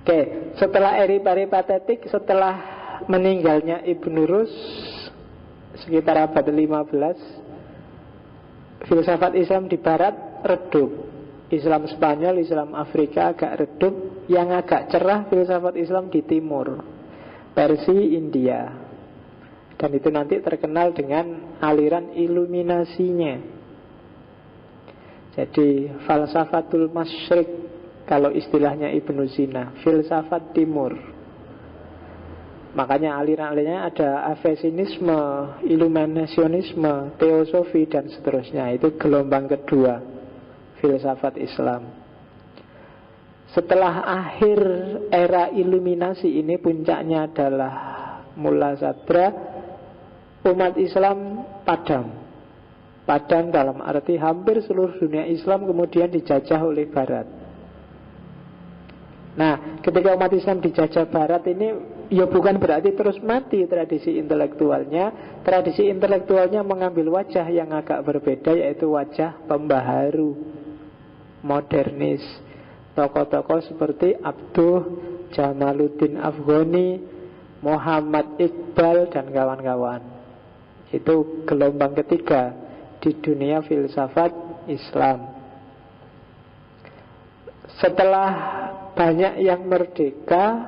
Oke, setelah peripatetik, setelah meninggalnya Ibnu Rus sekitar abad 15, filsafat Islam di Barat redup. Islam Spanyol, Islam Afrika agak redup. Yang agak cerah filsafat Islam di timur, Persia, India. Dan itu nanti terkenal dengan aliran iluminasinya. Jadi falsafatul masyrik, kalau istilahnya Ibnu Sina, filsafat timur. Makanya aliran-alirannya ada avesinisme, iluminasionisme, teosofi dan seterusnya. Itu gelombang kedua filsafat Islam. Setelah akhir era iluminasi ini, puncaknya adalah Mulla Sadra, umat Islam padam. Padam dalam arti hampir seluruh dunia Islam kemudian dijajah oleh Barat. Nah, ketika umat Islam dijajah Barat ini, ya bukan berarti terus mati tradisi intelektualnya. Tradisi intelektualnya mengambil wajah yang agak berbeda, yaitu wajah pembaharu, modernis. Tokoh-tokoh seperti Abduh Jamaluddin Afghani, Muhammad Iqbal dan kawan-kawan. Itu gelombang ketiga di dunia filsafat Islam. Setelah banyak yang merdeka,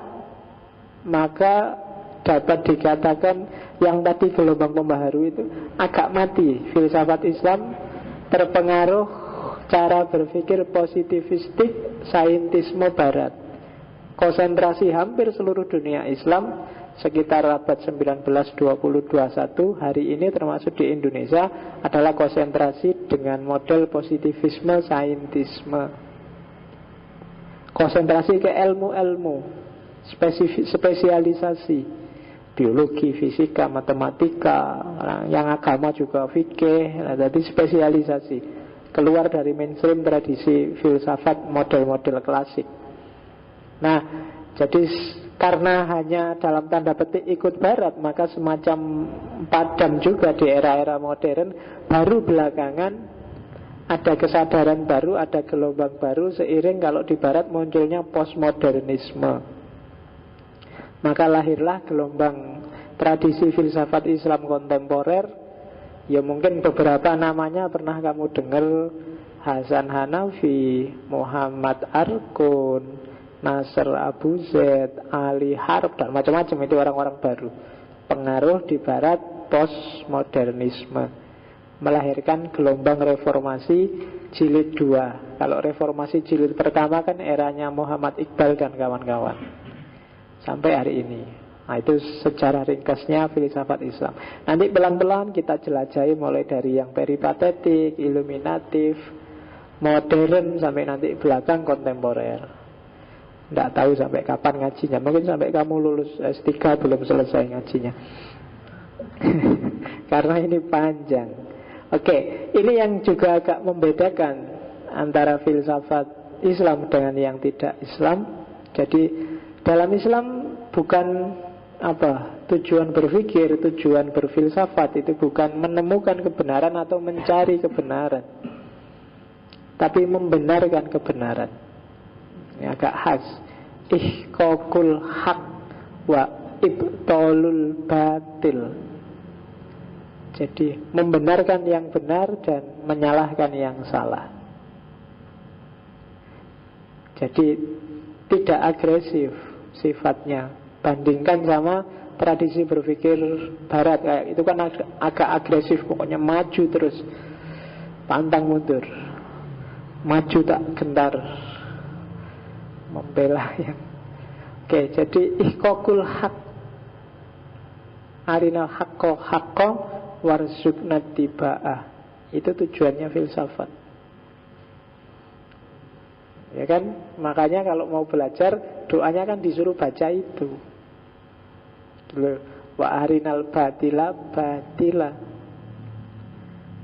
maka dapat dikatakan yang tadi gelombang pembaharu itu agak mati. Filsafat Islam terpengaruh cara berpikir positivistik saintisme Barat. Konsentrasi hampir seluruh dunia Islam sekitar abad 19-20-21 hari ini, termasuk di Indonesia, adalah konsentrasi dengan model positivisme saintisme. Konsentrasi ke ilmu-ilmu, spesialisasi, biologi, fisika, matematika, yang agama juga fikih. Jadi spesialisasi, keluar dari mainstream tradisi filsafat model-model klasik. Nah, jadi karena hanya dalam tanda petik ikut Barat, maka semacam padam juga di era-era modern. Baru belakangan ada kesadaran baru, ada gelombang baru, seiring kalau di Barat munculnya postmodernisme. Maka lahirlah gelombang tradisi filsafat Islam kontemporer. Ya mungkin beberapa namanya pernah kamu dengar: Hasan Hanafi, Muhammad Arkun, Nasr Abu Zaid, Ali Harb, dan macam-macam. Itu orang-orang baru. Pengaruh di Barat postmodernisme, melahirkan gelombang reformasi jilid 2. Kalau reformasi jilid pertama kan eranya Muhammad Iqbal dan kawan-kawan sampai hari ini. Nah, itu secara ringkasnya filsafat Islam. Nanti pelan-pelan kita jelajahi mulai dari yang peripatetik, iluminatif, modern, sampai nanti belakang kontemporer. Tidak tahu sampai kapan ngajinya. Mungkin sampai kamu lulus S3 belum selesai ngajinya. Karena ini panjang. Oke, ini yang juga agak membedakan antara filsafat Islam dengan yang tidak Islam. Jadi dalam Islam bukan tujuan berpikir, tujuan berfilsafat itu bukan menemukan kebenaran atau mencari kebenaran, tapi membenarkan kebenaran. Ini agak khas. Ihqaqul haq wa ibtalul batil. Jadi membenarkan yang benar dan menyalahkan yang salah. Jadi tidak agresif sifatnya. Bandingkan sama tradisi berpikir Barat, kayak itu kan agak agresif, pokoknya maju terus, pantang mundur, maju tak gentar, membela yang. Oke, jadi ihqaqul haq, arinal haqqo warzuqna tiba'ah. Itu tujuannya filsafat. Ya kan? Makanya kalau mau belajar, doanya kan disuruh baca itu. Wa arinal batila batila.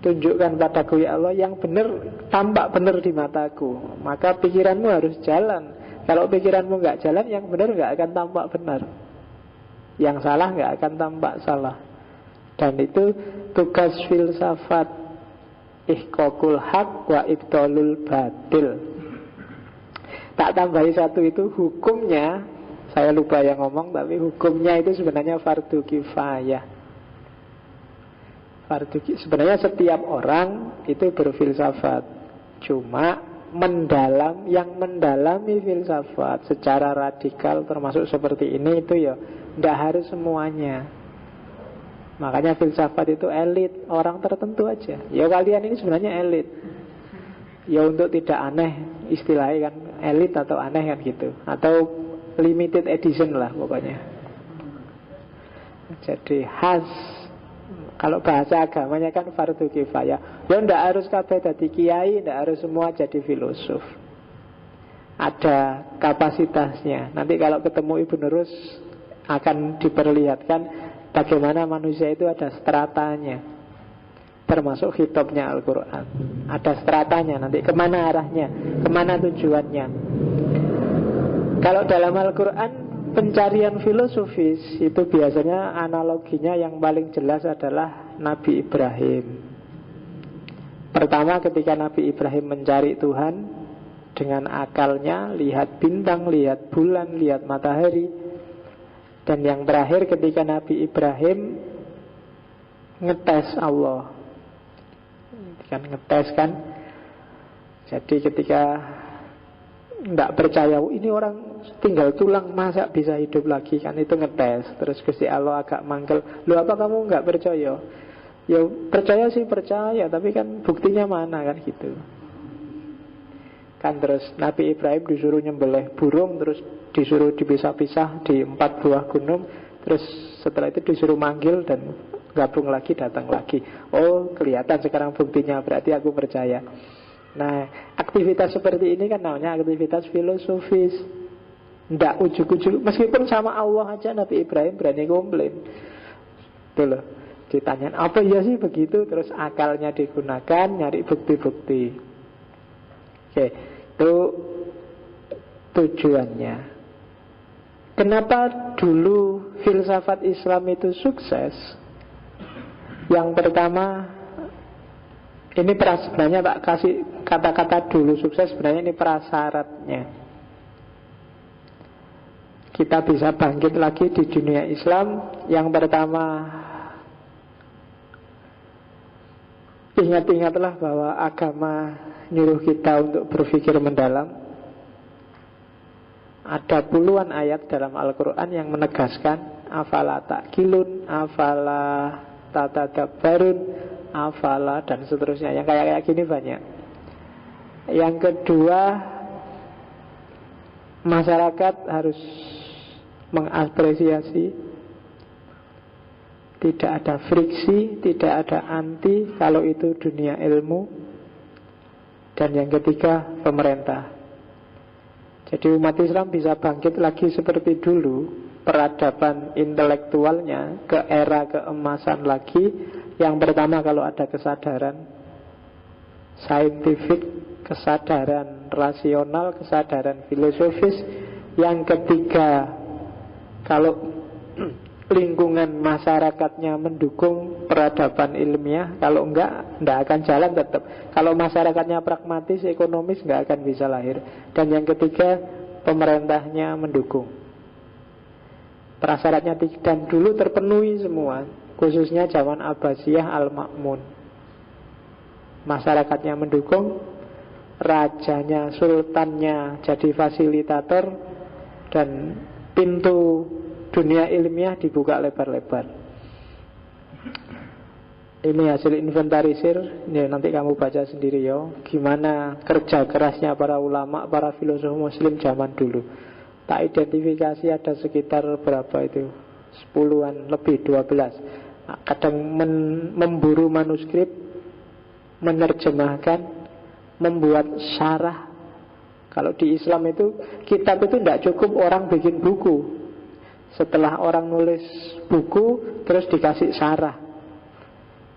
Tunjukkan padaku ya Allah yang benar, tampak benar di mataku. Maka pikiranmu harus jalan. Kalau pikiranmu nggak jalan, yang benar nggak akan tampak benar, yang salah nggak akan tampak salah. Dan itu tugas filsafat, ihqaqul haq wa ibtalul batil. Tak tambahi satu, itu hukumnya, saya lupa yang ngomong, tapi hukumnya itu sebenarnya fardu kifayah. Sebenarnya setiap orang itu berfilsafat, cuma yang mendalami filsafat secara radikal termasuk seperti ini itu ya tidak harus semuanya. Makanya filsafat itu elit, orang tertentu aja. Ya kalian ini sebenarnya elit. Ya untuk tidak aneh, istilahnya kan elit atau aneh kan gitu, atau limited edition lah pokoknya. Jadi khas. Kalau bahasa agamanya kan fardu kifayah. Ya ndak harus kabeh dadi kiai, ndak harus semua jadi filosof. Ada kapasitasnya. Nanti kalau ketemu Ibnu Rus akan diperlihatkan bagaimana manusia itu ada stratanya, termasuk khitabnya Al-Quran. Ada stratanya, nanti kemana arahnya, kemana tujuannya. Kalau dalam Al-Quran, pencarian filosofis itu biasanya analoginya yang paling jelas adalah Nabi Ibrahim. Pertama ketika Nabi Ibrahim mencari Tuhan dengan akalnya, lihat bintang, lihat bulan, lihat matahari. Dan yang terakhir ketika Nabi Ibrahim ngetes Allah. Kan ngetes kan. Jadi ketika tidak percaya, ini orang tinggal tulang masa bisa hidup lagi, kan itu ngetes. Terus Gusti Allah agak mangkel, lu apa kamu nggak percaya? Ya percaya sih percaya, tapi kan buktinya mana kan gitu. Kan terus Nabi Ibrahim disuruh nyembelih burung, terus disuruh dipisah-pisah di 4 buah gunung. Terus setelah itu disuruh manggil dan gabung lagi, datang lagi. Oh kelihatan sekarang buktinya, berarti aku percaya. Nah, aktivitas seperti ini kan namanya aktivitas filosofis. Nggak ujuk-ujuk, meskipun sama Allah aja Nabi Ibrahim berani komplain. Tuh loh, ditanya apa ya sih begitu, terus akalnya digunakan nyari bukti-bukti. Oke, itu tujuannya. Kenapa dulu filsafat Islam itu sukses? Yang pertama, ini sebenarnya tak kasih kata-kata dulu sukses, sebenarnya ini prasyaratnya. Kita bisa bangkit lagi di dunia Islam. Yang pertama, ingat-ingatlah bahwa agama nyuruh kita untuk berpikir mendalam. Ada puluhan ayat dalam Al-Quran yang menegaskan afala ta'qilun, afala tatadabbarun, afala dan seterusnya. Yang kayak gini banyak. Yang kedua, masyarakat harus mengapresiasi, tidak ada friksi, tidak ada anti kalau itu dunia ilmu. Dan yang ketiga, pemerintah. Jadi umat Islam bisa bangkit lagi seperti dulu, peradaban intelektualnya ke era keemasan lagi. Yang pertama kalau ada kesadaran saintifik, kesadaran rasional, kesadaran filosofis. Yang ketiga, kalau lingkungan masyarakatnya mendukung peradaban ilmiah. Kalau enggak akan jalan tetap. Kalau masyarakatnya pragmatis, ekonomis, enggak akan bisa lahir. Dan yang ketiga, pemerintahnya mendukung. Prasyaratnya dan dulu terpenuhi semua, khususnya zaman Abbasiyah Al-Ma'mun. Masyarakatnya mendukung, rajanya, sultannya jadi fasilitator, dan pintu dunia ilmiah dibuka lebar-lebar. Ini hasil inventarisir. Ini nanti kamu baca sendiri ya, gimana kerja kerasnya para ulama, para filosof muslim zaman dulu. Tak identifikasi ada sekitar berapa itu, 10-an lebih, 12. Kadang memburu manuskrip, menerjemahkan, membuat syarah. Kalau di Islam itu, kitab itu tidak cukup orang bikin buku. Setelah orang nulis buku, terus dikasih syarah.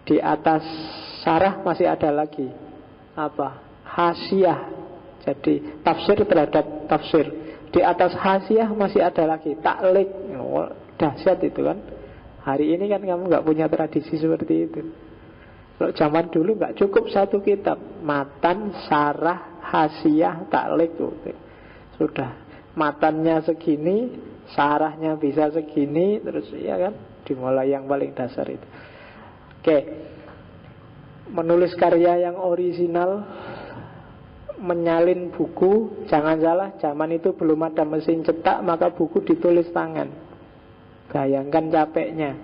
Di atas syarah masih ada lagi apa? Hasyiah. Jadi tafsir terhadap tafsir. Di atas hasyiah masih ada lagi taklik. Oh, dahsyat itu kan. Hari ini kan kamu nggak punya tradisi seperti itu. Kalau zaman dulu nggak cukup satu kitab, matan, syarah, hasyiah, taklik. Sudah, matannya segini, syarahnya bisa segini, terus ya kan, dimulai yang paling dasar itu. Oke, menulis karya yang orisinal, menyalin buku. Jangan salah, zaman itu belum ada mesin cetak, maka buku ditulis tangan. Bayangkan capeknya.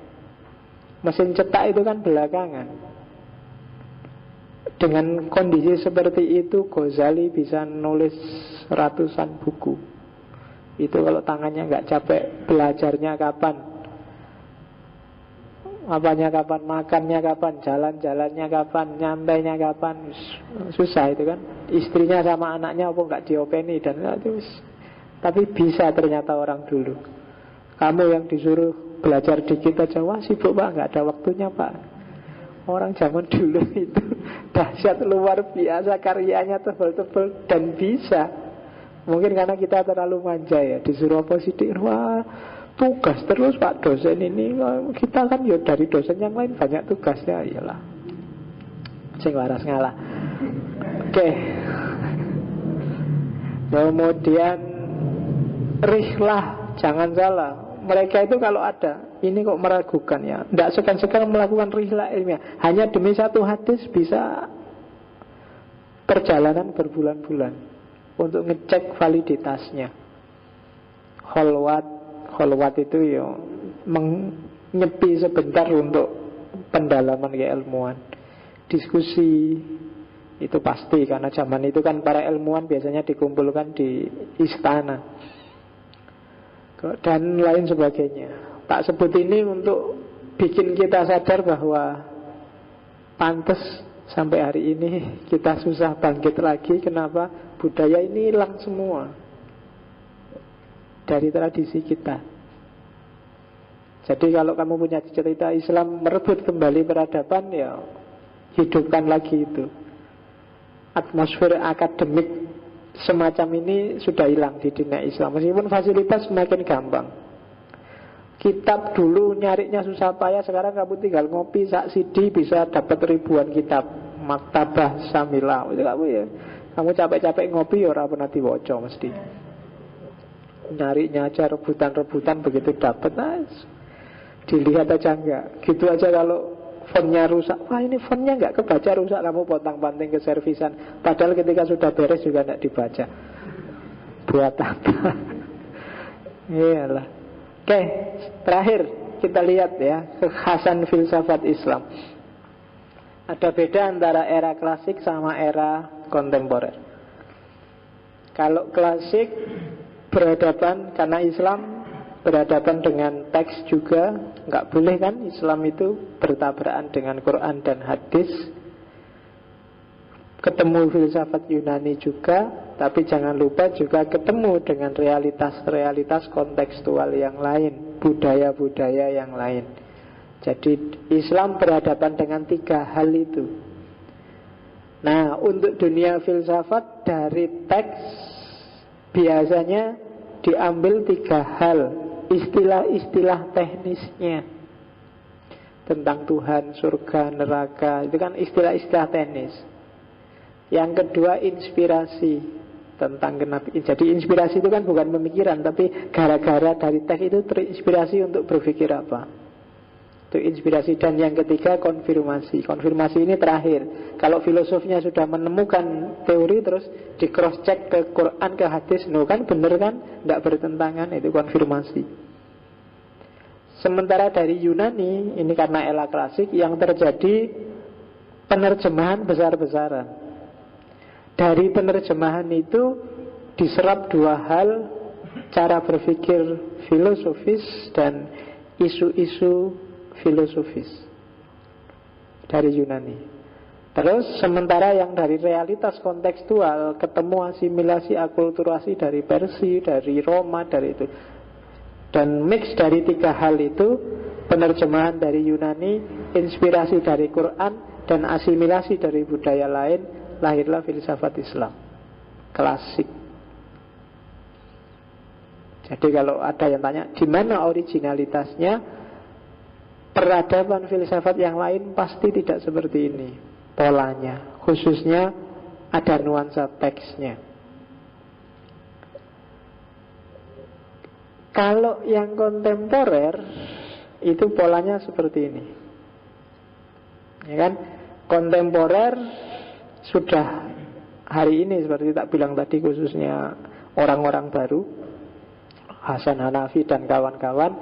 Mesin cetak itu kan belakangan. Dengan kondisi seperti itu, Ghazali bisa nulis ratusan buku. Itu kalau tangannya nggak capek. Belajarnya kapan? Apanya kapan? Makannya kapan? Jalan-jalannya kapan? Nyantainya kapan? Susah itu kan. Istrinya sama anaknya apa nggak diopeni dan itu. Tapi bisa ternyata orang dulu. Kamu yang disuruh belajar dikit aja, wah sibuk pak, nggak ada waktunya pak. Orang zaman dulu itu dahsyat luar biasa, karyanya tebal-tebal dan bisa. Mungkin karena kita terlalu manja ya, disuruh apa sidik, wah tugas terus pak dosen ini. Kita kan ya dari dosen yang lain banyak tugasnya, iyalah. Sing waras ngalah. Oke. Kemudian rihlah, jangan salah. Mereka itu kalau ada, ini kok meragukan ya, tidak segan-segan melakukan rihlah ilmiah. Hanya demi satu hadis bisa perjalanan berbulan-bulan untuk ngecek validitasnya. Kholwat itu ya menyepi sebentar untuk pendalaman keilmuan. Diskusi itu pasti, karena zaman itu kan para ilmuwan biasanya dikumpulkan di istana dan lain sebagainya. Tak sebut ini untuk bikin kita sadar bahwa pantas sampai hari ini kita susah bangkit lagi. Kenapa? Budaya ini hilang semua dari tradisi kita. Jadi kalau kamu punya cerita Islam merebut kembali peradaban, ya hidupkan lagi itu. Atmosfer akademik semacam ini sudah hilang di dunia Islam. Meskipun fasilitas semakin gampang. Kitab dulu nyarinya susah payah, sekarang kamu tinggal ngopi sak CD bisa dapat ribuan kitab. Maktabah Samilah itu kamu ya. Kamu capek-capek ngopi ya ora pernah diwaca mesti. Nyarinya aja rebutan-rebutan begitu dapat. Nah, dilihat aja enggak. Gitu aja kalau fontnya rusak, wah ini fontnya nggak kebaca, rusak, kamu potang-panting ke servisan. Padahal ketika sudah beres juga nggak dibaca. Buat apa? Iyalah. Oke, terakhir kita lihat ya kekhasan filsafat Islam. Ada beda antara era klasik sama era kontemporer. Kalau klasik berhadapan, karena Islam berhadapan dengan teks juga, nggak boleh kan Islam itu bertabrakan dengan Quran dan hadis. Ketemu filsafat Yunani juga, tapi jangan lupa juga ketemu dengan realitas-realitas kontekstual yang lain, budaya-budaya yang lain. Jadi Islam berhadapan dengan tiga hal itu. Nah, untuk dunia filsafat dari teks biasanya diambil tiga hal, istilah-istilah teknisnya tentang Tuhan, surga, neraka. Itu kan istilah-istilah teknis. Yang kedua inspirasi tentang kenapa. Jadi inspirasi itu kan bukan pemikiran, tapi gara-gara dari teks itu terinspirasi untuk berpikir apa. Itu inspirasi. Dan yang ketiga konfirmasi. Konfirmasi ini terakhir. Kalau filosofnya sudah menemukan teori, terus di cross check ke Quran, ke hadis, no kan bener kan, tidak bertentangan, itu konfirmasi. Sementara dari Yunani, ini karena era klasik, yang terjadi penerjemahan besar-besaran. Dari penerjemahan itu diserap dua hal, cara berpikir filosofis dan isu-isu filosofis dari Yunani. Terus sementara yang dari realitas kontekstual ketemu asimilasi, akulturasi dari Persia, dari Roma, dari itu. Dan mix dari tiga hal itu, penerjemahan dari Yunani, inspirasi dari Quran, dan asimilasi dari budaya lain, lahirlah filsafat Islam klasik. Jadi kalau ada yang tanya di mana originalitasnya, peradaban filsafat yang lain pasti tidak seperti ini polanya, khususnya ada nuansa teksnya. Kalau yang kontemporer itu polanya seperti ini, ya kan? Kontemporer sudah hari ini seperti tak bilang tadi, khususnya orang-orang baru, Hasan Hanafi dan kawan-kawan,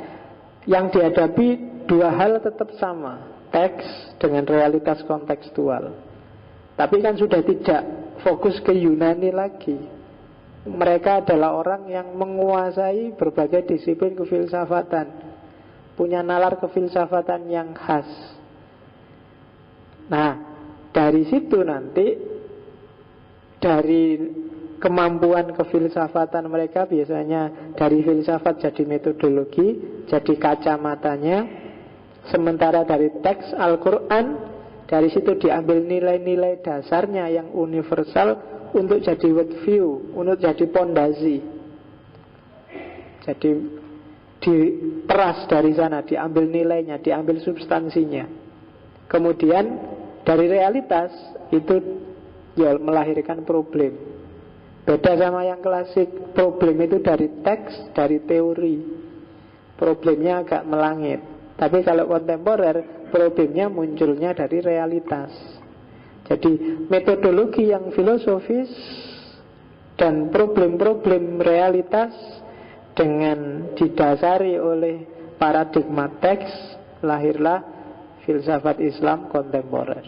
yang dihadapi dua hal tetap sama, teks dengan realitas kontekstual. Tapi kan sudah tidak fokus ke Yunani lagi. Mereka adalah orang yang menguasai berbagai disiplin kefilsafatan, punya nalar kefilsafatan yang khas. Nah, dari situ nanti, dari kemampuan kefilsafatan mereka, biasanya dari filsafat jadi metodologi, jadi kacamatanya. Sementara dari teks Al-Quran, dari situ diambil nilai-nilai dasarnya yang universal untuk jadi worldview, untuk jadi pondasi. Jadi diperas dari sana, diambil nilainya, diambil substansinya. Kemudian dari realitas itu ya melahirkan problem. Beda sama yang klasik, problem itu dari teks, dari teori. Problemnya agak melangit. Tapi kalau kontemporer, problemnya munculnya dari realitas. Jadi metodologi yang filosofis dan problem-problem realitas dengan didasari oleh paradigma teks, lahirlah filsafat Islam kontemporer.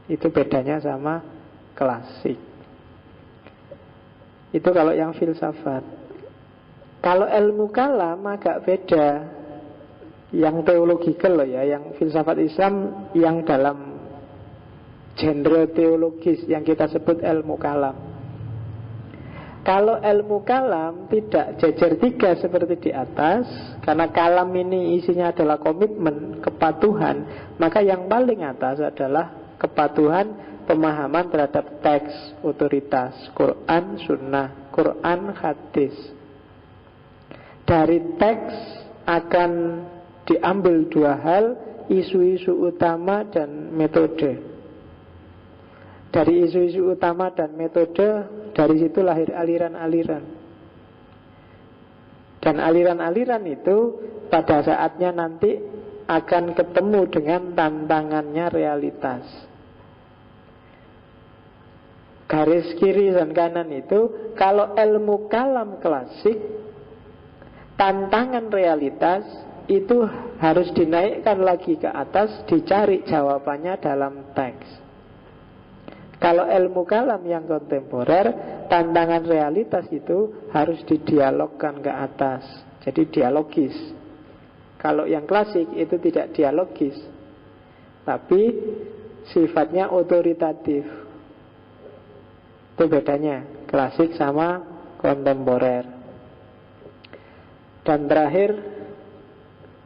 Itu bedanya sama klasik. Itu kalau yang filsafat. Kalau ilmu kalam agak beda. Yang teologikal loh ya, yang filsafat Islam yang dalam genre teologis yang kita sebut ilmu kalam. Kalau ilmu kalam tidak jejer tiga seperti di atas, karena kalam ini isinya adalah komitmen, kepatuhan, maka yang paling atas adalah kepatuhan pemahaman terhadap teks, otoritas, Quran, Sunnah, Quran, hadis. Dari teks akan diambil dua hal, isu-isu utama dan metode. Dari isu-isu utama dan metode, dari situ lahir aliran-aliran. Dan aliran-aliran itu pada saatnya nanti akan ketemu dengan tantangannya realitas. Garis kiri dan kanan itu, kalau ilmu kalam klasik, tantangan realitas itu harus dinaikkan lagi ke atas, dicari jawabannya dalam teks. Kalau ilmu kalam yang kontemporer, tantangan realitas itu harus didialogkan ke atas, jadi dialogis. Kalau yang klasik itu tidak dialogis, tapi sifatnya otoritatif. Itu bedanya klasik sama kontemporer. Dan terakhir,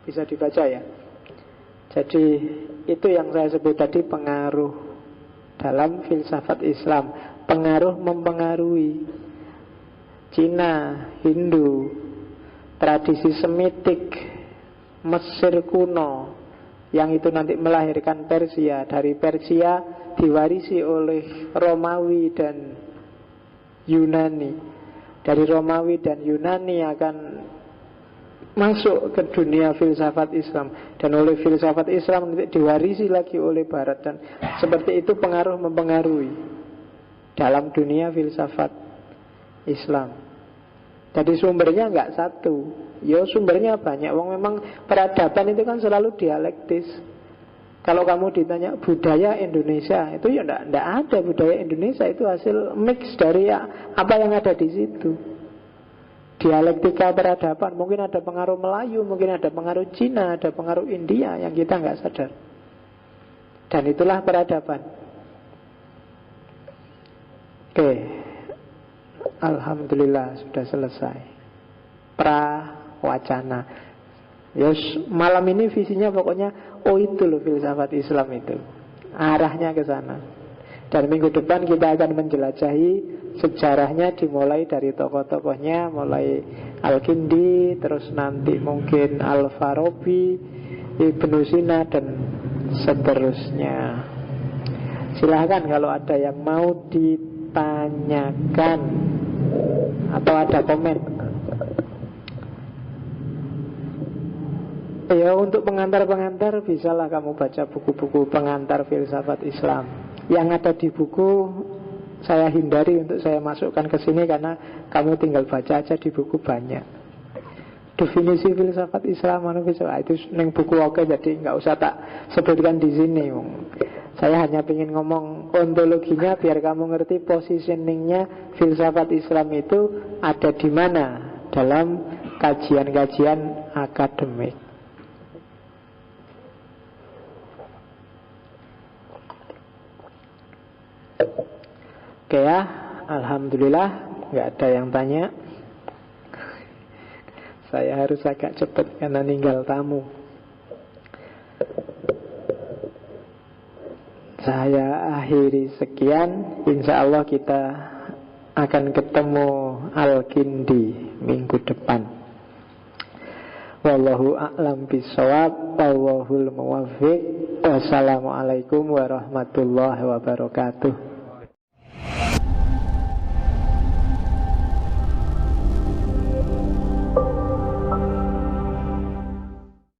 bisa dibaca ya. Jadi itu yang saya sebut tadi pengaruh dalam filsafat Islam. Pengaruh mempengaruhi Cina, Hindu, tradisi Semitik, Mesir kuno, yang itu nanti melahirkan Persia. Dari Persia diwarisi oleh Romawi dan Yunani. Dari Romawi dan Yunani akan masuk ke dunia filsafat Islam, dan oleh filsafat Islam diwarisi lagi oleh Barat, dan seperti itu pengaruh mempengaruhi dalam dunia filsafat Islam. Jadi sumbernya nggak satu, ya sumbernya banyak. Wong memang peradaban itu kan selalu dialektis. Kalau kamu ditanya budaya Indonesia, itu ya enggak ada budaya Indonesia, itu hasil mix dari apa yang ada di situ. Dialektika peradaban, mungkin ada pengaruh Melayu, mungkin ada pengaruh Cina, ada pengaruh India yang kita nggak sadar. Dan itulah peradaban. Oke, alhamdulillah sudah selesai. Prawacana. Yes, malam ini visinya pokoknya, oh itu loh filsafat Islam itu. Arahnya ke sana. Dan minggu depan kita akan menjelajahi sejarahnya, dimulai dari tokoh-tokohnya, mulai Al-Kindi, terus nanti mungkin Al-Farabi, Ibnu Sina, dan seterusnya. Silahkan kalau ada yang mau ditanyakan atau ada komen. Ya, untuk pengantar-pengantar bisalah kamu baca buku-buku pengantar filsafat Islam. Yang ada di buku saya hindari untuk saya masukkan ke sini, karena kamu tinggal baca aja di buku banyak. Definisi filsafat Islam itu neng buku oke, jadi nggak usah tak sebutkan di sini. Saya hanya ingin ngomong ontologinya biar kamu ngerti positioningnya filsafat Islam itu ada di mana dalam kajian-kajian akademik. Oke ya, alhamdulillah nggak ada yang tanya. Saya harus agak cepat karena ninggal tamu. Saya akhiri sekian. Insya Allah kita akan ketemu Al-Kindi minggu depan. Wallahu a'lam bishawab. Wallahul muwaffiq. Wassalamualaikum warahmatullahi wabarakatuh.